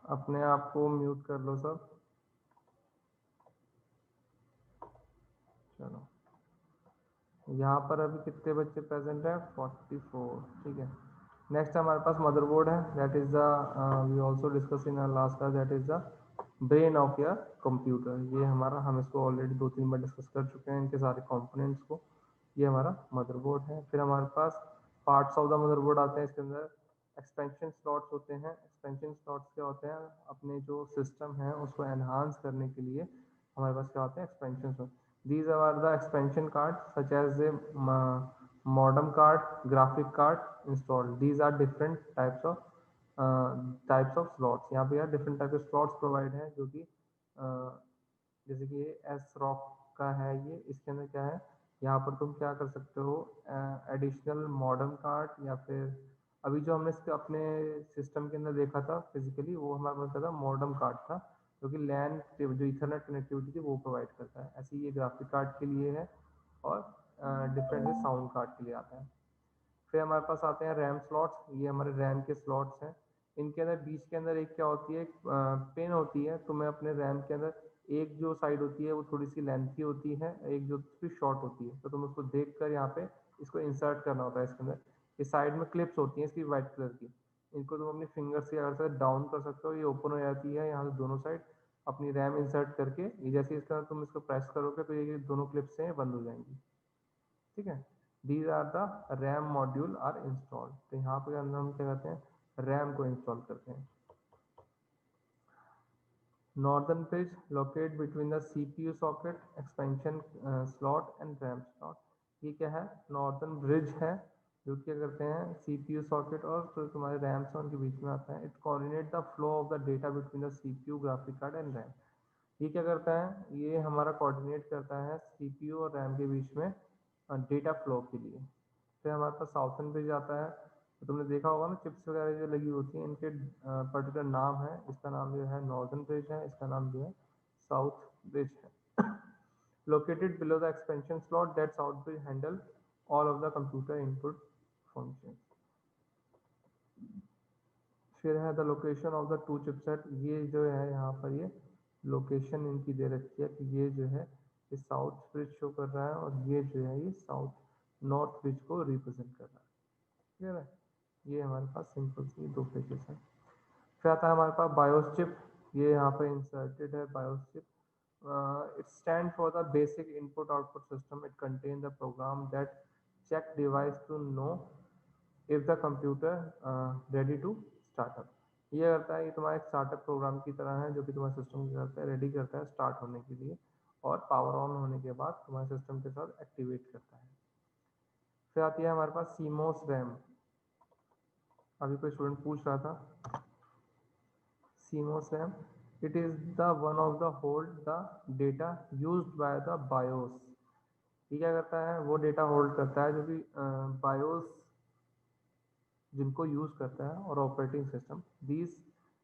अपने आप को म्यूट कर लो सब। चलो, यहाँ पर अभी कितने बच्चे प्रेजेंट है? 44। ठीक है, नेक्स्ट हमारे पास मदरबोर्ड है, that is the we also discuss in last class, that is the brain of your computer. ये हमारा, हम इसको ऑलरेडी 2-3 बार डिस्कस कर चुके हैं, इनके सारे कंपोनेंट्स को। ये हमारा मदरबोर्ड है। फिर हमारे पास पार्ट्स ऑफ द मदरबोर्ड आते हैं, इसके अंदर एक्सपेंशन स्लॉट्स होते हैं। एक्सपेंशन स्लॉट्स क्या होते हैं, अपने जो सिस्टम है उसको एनहांस करने के लिए हमारे पास क्या होते हैं, expansion slot. These are the expansion cards such as the modem card, graphic card installed. These are different types of slots. यहाँ पे यार different types of slots provide हैं, जो कि जैसे कि एस रॉक का है, ये इसके अंदर क्या है, यहाँ पर तुम क्या कर सकते हो, एडिशनल मॉडर्न कार्ड, या फिर अभी जो हमने इसके अपने सिस्टम के अंदर देखा था फिजिकली, वो हमारे पास था मॉडर्न कार्ड था, जो कि लैन जो इथरनेट कनेक्टिविटी थी वो प्रोवाइड करता है। ऐसे ही ये ग्राफिक कार्ड के लिए है, और डिफरेंट साउंड कार्ड के लिए आता है। फिर हमारे पास आते हैं रैम स्लॉट्स, ये हमारे रैम के स्लॉट्स हैं। इनके अंदर बीच के अंदर एक क्या होती है, एक पिन होती है। तुम्हें अपने रैम के अंदर एक जो साइड होती है वो थोड़ी सी लेंथी होती है, एक जो थोड़ी शॉर्ट होती है, तो तुम उसको देख कर यहाँ पे इसको इंसर्ट करना होता है इसके अंदर। इस साइड में क्लिप्स होती हैं इसकी वाइट कलर की, इनको तुम अपनी फिंगर से अगर डाउन कर सकते हो, ये ओपन हो जाती है यहाँ से दोनों साइड। अपनी रैम इंसर्ट करके ये जैसे इसका तुम इसको प्रेस करोगे तो ये दोनों क्लिप्स हैं बंद हो जाएंगी। ठीक है, these are the RAM module are installed। तो यहाँ पे अंदर हम क्या करते हैं, रैम को इंस्टॉल करते हैं। Northern bridge locate between the CPU socket, expansion slot and RAM slot. ये क्या है, नॉर्दर्न ब्रिज है, जो क्या करते हैं CPU सॉकेट और जो तुम्हारे रैम से उनके बीच में आता है। It coordinate the flow of the data between the CPU, graphic card and RAM. ये क्या करता है, ये हमारा कोऑर्डिनेट करता है CPU और रैम के बीच में डेटा फ्लो के लिए। फिर हमारे पास साउथर्न ब्रिज आता है, तो तुमने देखा होगा ना चिप्स वगैरह जो लगी होती हैं इनके पर्टिकुलर नाम है। इसका नाम जो है नॉर्दर्न ब्रिज है, इसका नाम जो है साउथ ब्रिज है। Located below the expansion slot, that south bridge handle all of the computer input function. फिर है the location of the two chipset, ये जो है यहाँ पर ये लोकेशन इनकी दे रखी है कि ये जो है ये साउथ ब्रिज शो कर रहा है और ये जो है ये साउथ नॉर्थ ब्रिज को रिप्रेजेंट कर रहा है। क्लियर है? ये हमारे पास सिंपल सी दो पेजेस हैं। फिर आता है हमारे पास बायोस चिप, ये यहाँ पर इंसर्टेड है BIOS chip. It stands for the basic input-output system. It contains the program that check device to know if the computer ready to start up. ये करता है, ये तुम्हारा एक स्टार्टअप प्रोग्राम की तरह है जो कि तुम्हारे सिस्टम क्या करता है, रेडी करता है स्टार्ट होने के लिए और पावर ऑन होने के बाद तुम्हारे सिस्टम के साथ एक्टिवेट करता है। फिर आती है हमारे पास CMOS रैम। अभी कोई स्टूडेंट पूछ रहा था CMOS RAM, it is the one of the hold the data used by the BIOS। ये क्या करता है, वो डेटा होल्ड करता है जो कि BIOS जिनको यूज करता है और operating system. These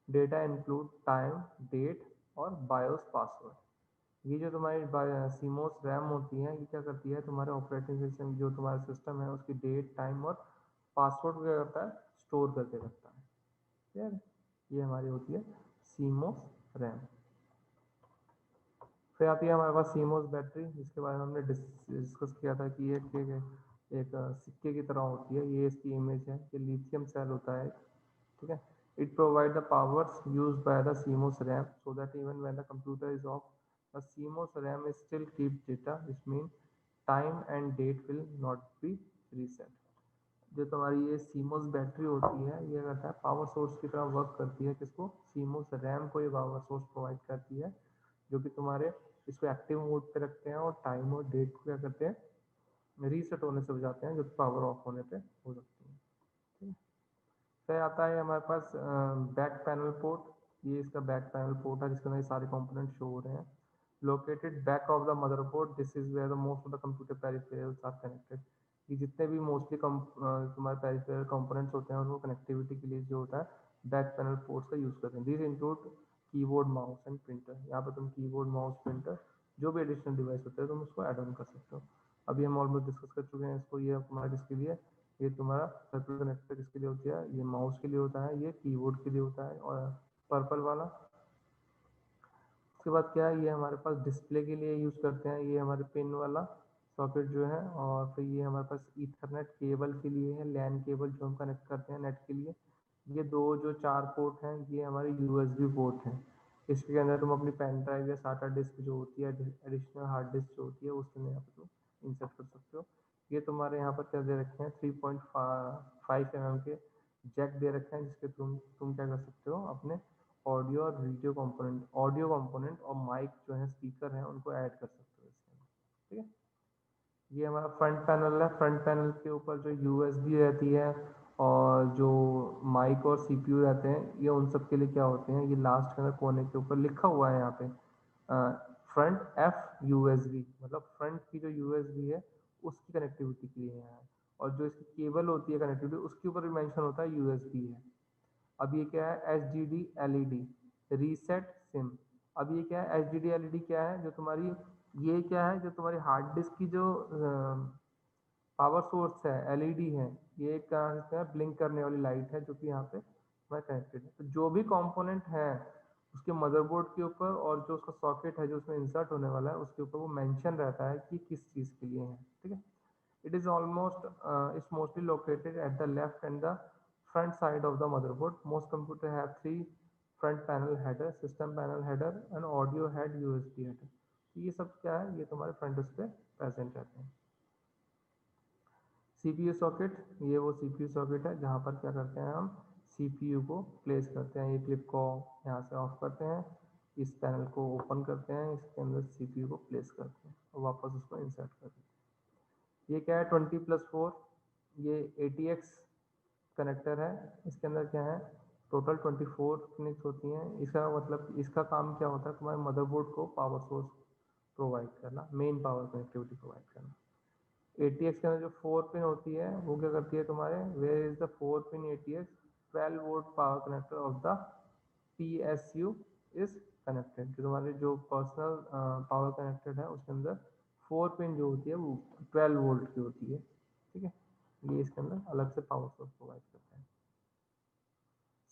data include time, date और BIOS पासवर्ड। ये जो तुम्हारी CMOS RAM होती है ये क्या करती है, तुम्हारे ऑपरेटिंग सिस्टम जो तुम्हारा सिस्टम है उसकी डेट, टाइम और पासवर्ड को क्या करता है, स्टोर करके रखता है। ठीक है, ये हमारी होती है CMOS रैम। फिर आती है हमारे पास CMOS बैटरी, जिसके बारे में हमने डिस्कस किया था कि एक सिक्के की तरह होती है। ये इसकी इमेज है, ये लिथियम सेल होता है। ठीक है, it provide the powers used by the CMOS RAM so that even when the computer is off the CMOS RAM is still keep data, which mean time and date will not be reset. जो तुम्हारी ये CMOS battery होती है ये करता है power source की तरह वर्क करती है। किसको? CMOS रैम को ये पावर सोर्स प्रोवाइड करती है जो कि तुम्हारे इसको एक्टिव मोड पे रखते हैं और टाइम और डेट को क्या करते हैं, रीसेट होने से बचाते हैं, जो पावर ऑफ होने पे हो सकती है। ठीक है, फिर आता है हमारे पास बैक पैनल पोर्ट। ये इसका बैक पैनल पोर्ट है जिसके अंदर सारे कंपोनेंट शो हो रहे हैं। Located back of the motherboard, this is where the most of the computer peripherals are connected. ये जितने भी मोस्टली तुम्हारे पेरिफेरल कंपोनेंट्स होते हैं उनको कनेक्टिविटी के लिए जो होता है बैक पैनल पोर्ट्स का यूज करते हैं। This include keyboard, mouse and printer. यहाँ पर तुम कीबोर्ड, माउस, प्रिंटर जो भी एडिशनल डिवाइस होते हैं तुम उसको ऐड ऑन कर सकते हो। अभी हम ऑलमोस्ट डिस्कस कर चुके हैं इसको। ये तुम्हारा किसके लिए, ये तुम्हारा सर्कुलर कनेक्टर किसके लिए होती है, ये माउस के लिए होता है, ये कीबोर्ड के लिए होता है और पर्पल वाला। उसके बाद क्या है, ये हमारे पास डिस्प्ले के लिए यूज करते हैं, ये हमारे पिन वाला सॉकेट जो है। और फिर ये हमारे पास ईथरनेट केबल के लिए है, लैन केबल जो हम कनेक्ट करते हैं नेट के लिए। ये दो जो 4 पोर्ट हैं ये हमारे USB पोर्ट हैं। इसके अंदर तुम अपनी पेन ड्राइव या SATA डिस्क जो होती है, एडिशनल हार्ड डिस्क जो होती है उसके अंदर यहाँ पर तुम इंसर्ट कर सकते हो। ये तुम्हारे यहाँ पर क्या दे रखे हैं, 3.5 mm के जैक दे रखे हैं जिसके तुम क्या कर सकते हो, अपने ऑडियो और वीडियो कंपोनेंट, ऑडियो कंपोनेंट और माइक जो है स्पीकर हैं उनको ऐड कर सकते हो इसके अंदर। ठीक है, ये हमारा फ्रंट पैनल है। फ्रंट पैनल के ऊपर जो USB रहती है और जो माइक और CPU रहते हैं ये उन सब के लिए क्या होते हैं, ये लास्ट के अंदर कोने के ऊपर लिखा हुआ है यहाँ पे फ्रंट FUSB, मतलब फ्रंट की जो USB है उसकी कनेक्टिविटी के लिए है। और जो इसकी केबल होती है कनेक्टिविटी उसके ऊपर भी मेंशन होता है USB है। अब ये क्या है, HDD LED रीसेट सिम। अब ये क्या है, HDD LED क्या है, जो तुम्हारी ये क्या है, जो तुम्हारी हार्ड डिस्क की जो पावर सोर्स है LED है, ये एक ब्लिंक करने वाली लाइट है जो कि यहाँ पे कनेक्टेड है। तो जो भी कंपोनेंट है उसके मदरबोर्ड के ऊपर और जो उसका सॉकेट है जो उसमें इंसर्ट होने वाला है उसके ऊपर वो मेंशन रहता है कि किस चीज़ के लिए है। ठीक है, it is it's mostly located at the left and the front side of the motherboard. Most computer have 3 front panel header, system panel header and audio head, USB header. ये सब क्या है, ये तुम्हारे फ्रंट डिस्क पे present रहते हैं। CPU socket, ये वो CPU सॉकेट है जहाँ पर क्या करते हैं हम CPU को प्लेस करते हैं। ये क्लिप को यहाँ से ऑफ करते हैं, इस पैनल को ओपन करते हैं, इसके अंदर CPU को प्लेस करते हैं और वापस उसको इंसर्ट कर देते हैं। ये क्या है 20+4, ये ATX कनेक्टर है। इसके अंदर क्या है, टोटल 24 पिन्स होती हैं। इसका मतलब इसका काम क्या होता है, तुम्हारे मदरबोर्ड को पावर सोर्स प्रोवाइड करना, मेन पावर कनेक्टिविटी प्रोवाइड करना। ATX के अंदर जो 4 पिन होती है वो क्या करती है तुम्हारे, where is the 4 pin ATX 12 volt power connector of the PSU is connected. जो तुम्हारे जो पर्सनल पावर कनेक्टेड है उसके अंदर 4 पिन जो होती है वो 12 वोल्ट की होती है, ठीक है। ये इसके अंदर अलग से पावर सोर्स प्रोवाइड करता है।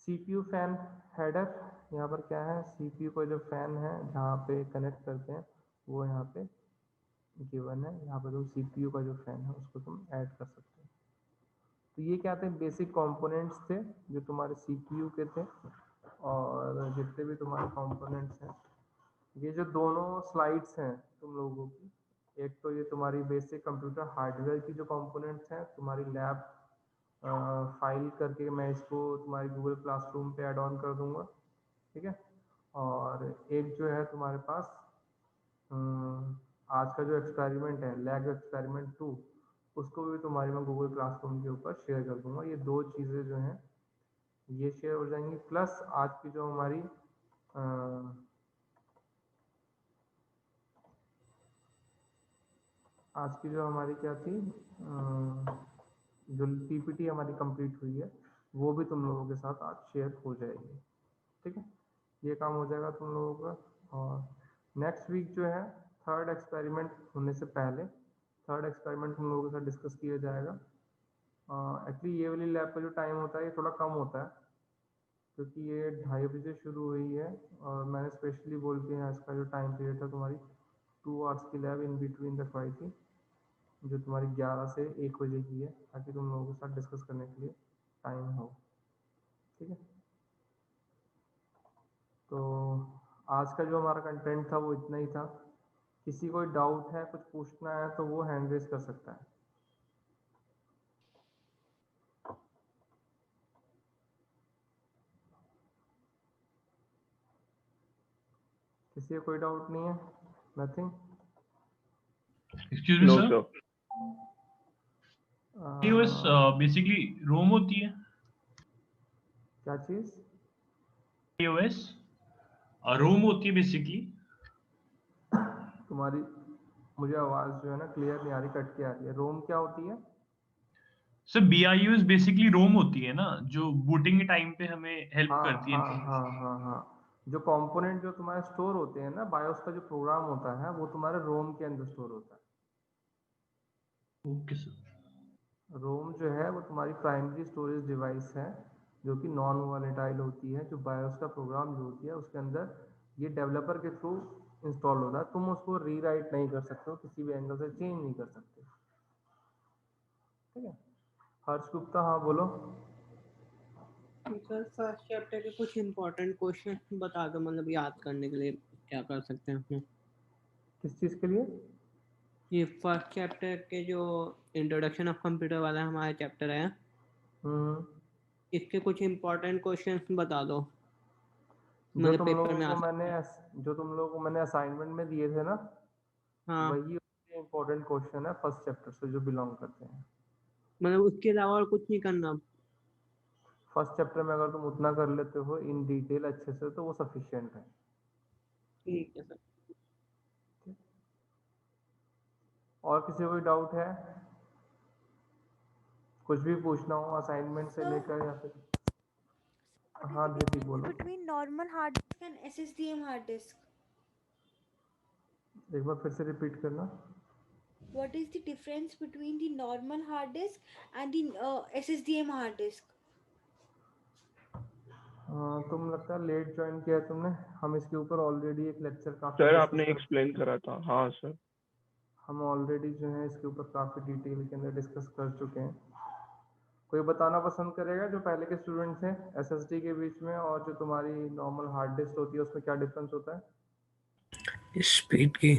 CPU फैन हेडर, यहाँ पर क्या है, CPU का जो फैन है जहाँ पे कनेक्ट करते हैं वो यहाँ पे गिवन है। यहाँ पर जो CPU का जो फैन है उसको तुम ऐड कर सकते हो। तो ये क्या थे, बेसिक कंपोनेंट्स थे जो तुम्हारे CPU के थे। और जितने भी तुम्हारे कंपोनेंट्स हैं, ये जो दोनों स्लाइड्स हैं तुम लोगों की, एक तो ये तुम्हारी बेसिक कंप्यूटर हार्डवेयर की जो कंपोनेंट्स हैं तुम्हारी लैब फाइल करके मैं इसको तुम्हारी गूगल क्लासरूम पे ऐड ऑन कर दूंगा, ठीक है। और एक जो है तुम्हारे पास आज का जो एक्सपेरिमेंट है लैब एक्सपेरिमेंट 2, उसको भी तुम्हारी मैं गूगल क्लासरूम के ऊपर शेयर कर दूंगा। ये दो चीज़ें जो हैं ये शेयर हो जाएंगी, प्लस आज की जो हमारी आज की जो हमारी क्या थी, जो PPT हमारी कंप्लीट हुई है वो भी तुम लोगों के साथ आज शेयर हो जाएगी, ठीक है। ये काम हो जाएगा तुम लोगों का। और नेक्स्ट वीक जो है थर्ड एक्सपेरिमेंट होने से पहले थर्ड एक्सपेरिमेंट हम लोगों के साथ डिस्कस किया जाएगा। एक्चुअली ये वाली लैब का जो टाइम होता है ये थोड़ा कम होता है क्योंकि ये 2:30 बजे शुरू हुई है और मैंने स्पेशली बोल के यहाँ इसका जो टाइम पीरियड था तुम्हारी 2 आवर्स की लैब इन बिटवीन रखवाई थी जो तुम्हारी 11 से 1 बजे की है, ताकि तुम लोगों के साथ डिस्कस करने के लिए टाइम हो, ठीक है। तो आज का जो हमारा कंटेंट था वो इतना ही था। किसी कोई डाउट है, कुछ पूछना है तो वो हैंड रेज कर सकता है। किसी को कोई डाउट नहीं है? Nothing? Excuse me sir, POS basically ROM होती है। क्या चीज? POS रोम होती है बेसिकली। तुम्हारी मुझे आवाज जो है ना क्लियर नहीं आ रही, कट के आ रही है। रोम क्या होती है सर? BIOS बेसिकली रोम होती है ना, जो बूटिंग के टाइम पे हमें हेल्प हाँ करती है। हाँ हाँ हाँ हाँ, जो कंपोनेंट जो तुम्हारे स्टोर होते हैं ना, बायोस का जो प्रोग्राम होता है वो तुम्हारे रोम के अंदर स्टोर होता है। Okay sir. रोम जो है वो तुम्हारी प्राइमरी स्टोरेज डिवाइस है जो कि नॉन वॉलेटाइल होती है, जो बायोस का प्रोग्राम जो होती है उसके अंदर ये डेवलपर के थ्रू इंस्टॉल होता है। तुम उसको रीराइट नहीं कर सकते हो, किसी भी एंगल से चेंज नहीं कर सकते, ठीक है। हर्ष गुप्ता, हाँ बोलो। सर फर्स्ट चैप्टर के कुछ इम्पोर्टेंट क्वेश्चन बता दो, मतलब याद करने के लिए क्या कर सकते हैं उसमें। किस चीज़ के लिए? ये फर्स्ट चैप्टर के जो इंट्रोडक्शन ऑफ कंप्यूटर वाला हमारा चैप्टर है, इसके कुछ इम्पोर्टेंट क्वेश्चन बता दो, जो तुम पेपर में लोगों को मैंने असाइनमेंट में दिए थे ना, हाँ, वही इम्पोर्टेंट क्वेश्चन है फर्स्ट चैप्टर से जो बिलोंग करते हैं। मतलब उसके अलावा और कुछ नहीं करना। फर्स्ट चैप्टर में अगर तुम उतना कर लेते हो इन डिटेल अच्छे से तो वो सफिशिएंट है। ठीक है सर। और किसी को कोई डाउट है, कुछ भी पूछना हो असाइनमेंट से लेकर या फिर? हाँ दीदी बोलो। Between normal hard disk and SSDM hard disk. एक बार फिर से रिपीट करना। What is the difference between the normal hard disk and the SSDM hard disk? तुम लगता है लेट ज्वाइन किया है तुमने। हम इसके ऊपर ऑलरेडी एक लेक्चर काफी सर आपने एक्सप्लेन करा था। हाँ सर, हम ऑलरेडी जो है इसके ऊपर काफी डिटेल के अंदर डिस्कस कर चुके हैं। कोई बताना पसंद करेगा जो पहले के स्टूडेंट्स हैं, SSD के बीच में और जो तुम्हारी नॉर्मल हार्ड डिस्क होती है उसमें क्या डिफरेंस होता है? स्पीड की।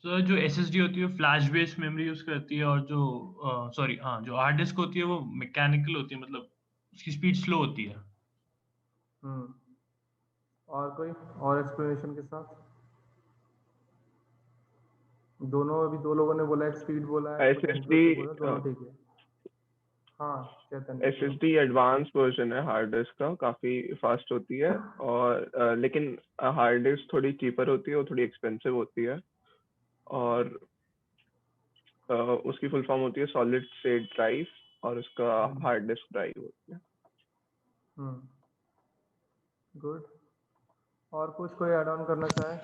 सर जो SSD होती है फ्लैश बेस्ड मेमोरी यूज करती है और जो जो हार्ड डिस्क होती है वो मैकेनिकल होती है, मतलब उसकी स्पीड स्लो होती है। और कोई और एक्सप्लेनेशन के साथ? दोनों, अभी दो लोगों ने बोला एक स्पीड बोला है, SSD दोनों ठीक है। हाँ चेतन, SSD एडवांस वर्जन है हार्ड डिस्क का, काफी फास्ट होती है। और लेकिन हार्ड डिस्क थोड़ी चीपर होती है और थोड़ी एक्सपेंसिव होती है। और उसकी फुल फॉर्म होती है सॉलिड स्टेट ड्राइव और उसका हार्ड डिस्क ड्राइव होती है। गुड। और कुछ कोई ऐड ऑन करना चाहे?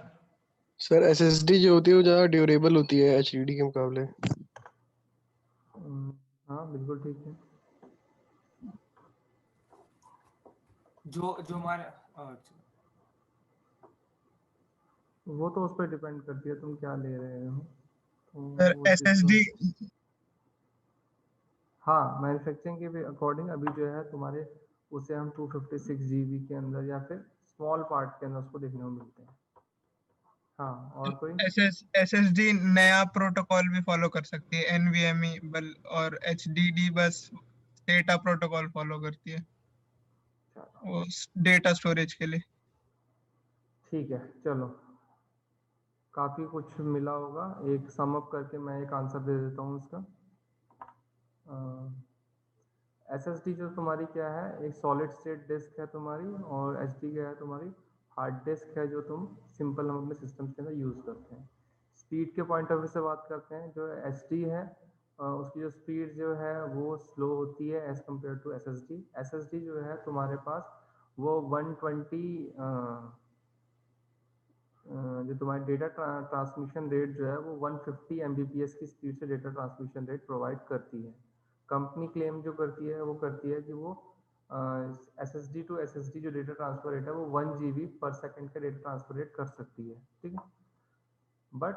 सर एसएसडी जो होती है वो ज़्यादा ड्यूरेबल होती है एचडीडी के मुकाबले। हाँ बिल्कुल ठीक है। जो जो हमारे वो तो उस पर डिपेंड करती है तुम क्या ले रहे हो। तो सर वो चीज़ तो SSD हाँ मैन्युफैक्चरिंग के भी अकॉर्डिंग अभी जो है तुम्हारे उसे हम 256 GB के अंदर या फिर स्मॉल पार्ट के अंदर उसको देखने को मिलते हैं। हाँ और कोई? SSD नया प्रोटोकॉल भी फॉलो कर सकती है NVMe और HDD बस डेटा प्रोटोकॉल फॉलो करती है वो डेटा स्टोरेज के लिए। ठीक है चलो, काफ़ी कुछ मिला होगा। एक सम अप करके मैं एक आंसर दे देता हूँ इसका। SSD जो तुम्हारी क्या है, एक सॉलिड स्टेट डिस्क है तुम्हारी, और HD क्या है तुम्हारी हार्ड डिस्क है जो तुम सिंपल हम अपने सिस्टम के अंदर यूज़ करते हैं। स्पीड के पॉइंट ऑफ व्यू से बात करते हैं, जो HD है उसकी जो स्पीड जो है वो स्लो होती है as compare to SSD। SSD जो है तुम्हारे पास वो 120 जो तुम्हारी डेटा ट्रांसमिशन रेट जो है वो 150 Mbps की स्पीड से डेटा ट्रांसमिशन रेट प्रोवाइड करती है। कंपनी क्लेम जो करती है वो करती है कि वो SSD टू SSD जो डेटा ट्रांसफर रेट है वो 1 GB पर सेकंड का डेटा ट्रांसफर रेट कर सकती है, ठीक है। बट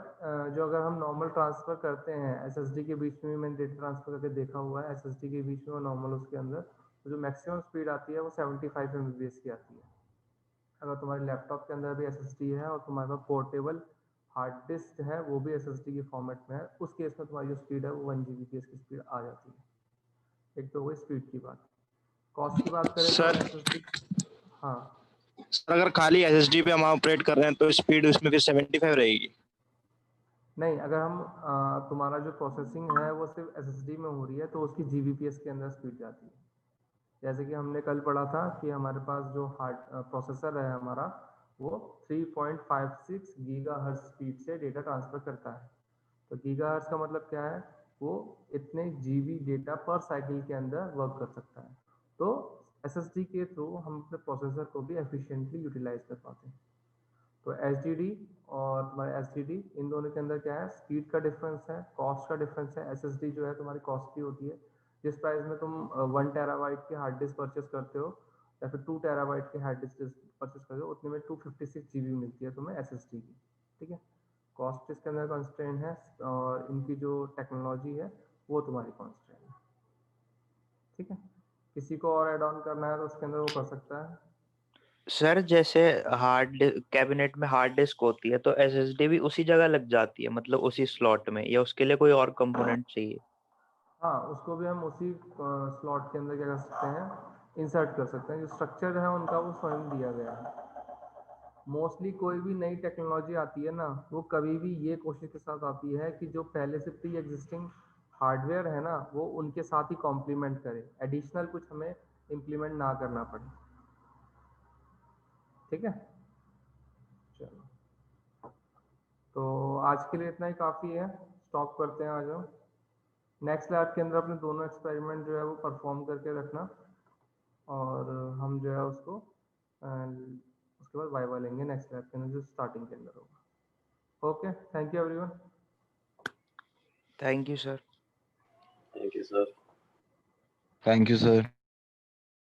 जो अगर हम नॉर्मल ट्रांसफ़र करते हैं SSD के बीच में, मैंने डेटा ट्रांसफ़र करके देखा हुआ है, SSD के बीच में और नॉर्मल उसके अंदर तो जो मैक्सिमम स्पीड आती है वो 75 Mbps की आती है। अगर तुम्हारे लैपटॉप के अंदर भी SSD है और तुम्हारे पास पोर्टेबल हार्ड डिस्क है वो भी SSD के फॉर्मेट में है, उस केस में तुम्हारी जो स्पीड है वो 1 Gbps की स्पीड आ जाती है। एक तो वही स्पीड की बात। कॉस्ट की बात करें तो SSD, हाँ सर अगर खाली SSD पे हम ऑपरेट कर रहे हैं तो स्पीड उसमें फिर 75 रहेगी? नहीं, अगर हम तुम्हारा जो प्रोसेसिंग है वो सिर्फ SSD में हो रही है तो उसकी Gbps के अंदर स्पीड जाती है। जैसे कि हमने कल पढ़ा था कि हमारे पास जो हार्ड प्रोसेसर है हमारा वो 3.56 गीगाहर्ट्ज़ स्पीड से डेटा ट्रांसफ़र करता है। तो गीगाहर्ट्ज़ का मतलब क्या है, वो इतने GB डेटा पर साइकिल के अंदर वर्क कर सकता है। तो SSD के थ्रू हम अपने प्रोसेसर को भी एफिशिएंटली यूटिलाइज कर पाते हैं। तो HDD और तुम्हारे SSD इन दोनों के अंदर क्या है, स्पीड का डिफरेंस है, कॉस्ट का डिफरेंस है। SSD जो है तुम्हारी कॉस्टली होती है, जिस प्राइस में तुम 1 टेराबाइट की हार्ड डिस्क परचेस करते हो या फिर 2 टेराबाइट की हार्ड डिस्क परचेस करते हो, उतने में 256 GB मिलती है तुम्हें SSD की, ठीक है। कॉस्ट इसके अंदर कॉन्स्टेंट है और इनकी जो टेक्नोलॉजी है वो तुम्हारी कॉन्स्टेंट है, ठीक है। किसी को और ऐड ऑन करना है तो उसके अंदर वो कर सकता है। सर जैसे कैबिनेट में हार्ड डिस्क होती है तो SSD भी उसी जगह लग जाती है, मतलब उसी स्लॉट में, या उसके लिए कोई और कंपोनेंट चाहिए? हाँ, उसको भी हम उसी स्लॉट के अंदर क्या कर सकते हैं, इंसर्ट कर सकते हैं। जो स्ट्रक्चर है उनका वो स्वयं दिया गया है। मोस्टली कोई भी नई टेक्नोलॉजी आती है ना, वो कभी भी ये कोशिश के साथ आती है कि जो पहले से प्री एग्जिस्टिंग हार्डवेयर है ना वो उनके साथ ही कॉम्प्लीमेंट करे, एडिशनल कुछ हमें इम्प्लीमेंट ना करना पड़े, ठीक है। चलो, तो आज के लिए इतना ही काफ़ी है, स्टॉप करते हैं। आ जाओ नेक्स्ट लैब के अंदर अपने दोनों एक्सपेरिमेंट जो है वो परफॉर्म करके रखना, और हम जो है उसको उसके बाद वाइवा लेंगे नेक्स्ट लैब के अंदर जो स्टार्टिंग के अंदर होगा। Okay, thank you everyone. Thank you sir. Thank you sir. Thank you sir.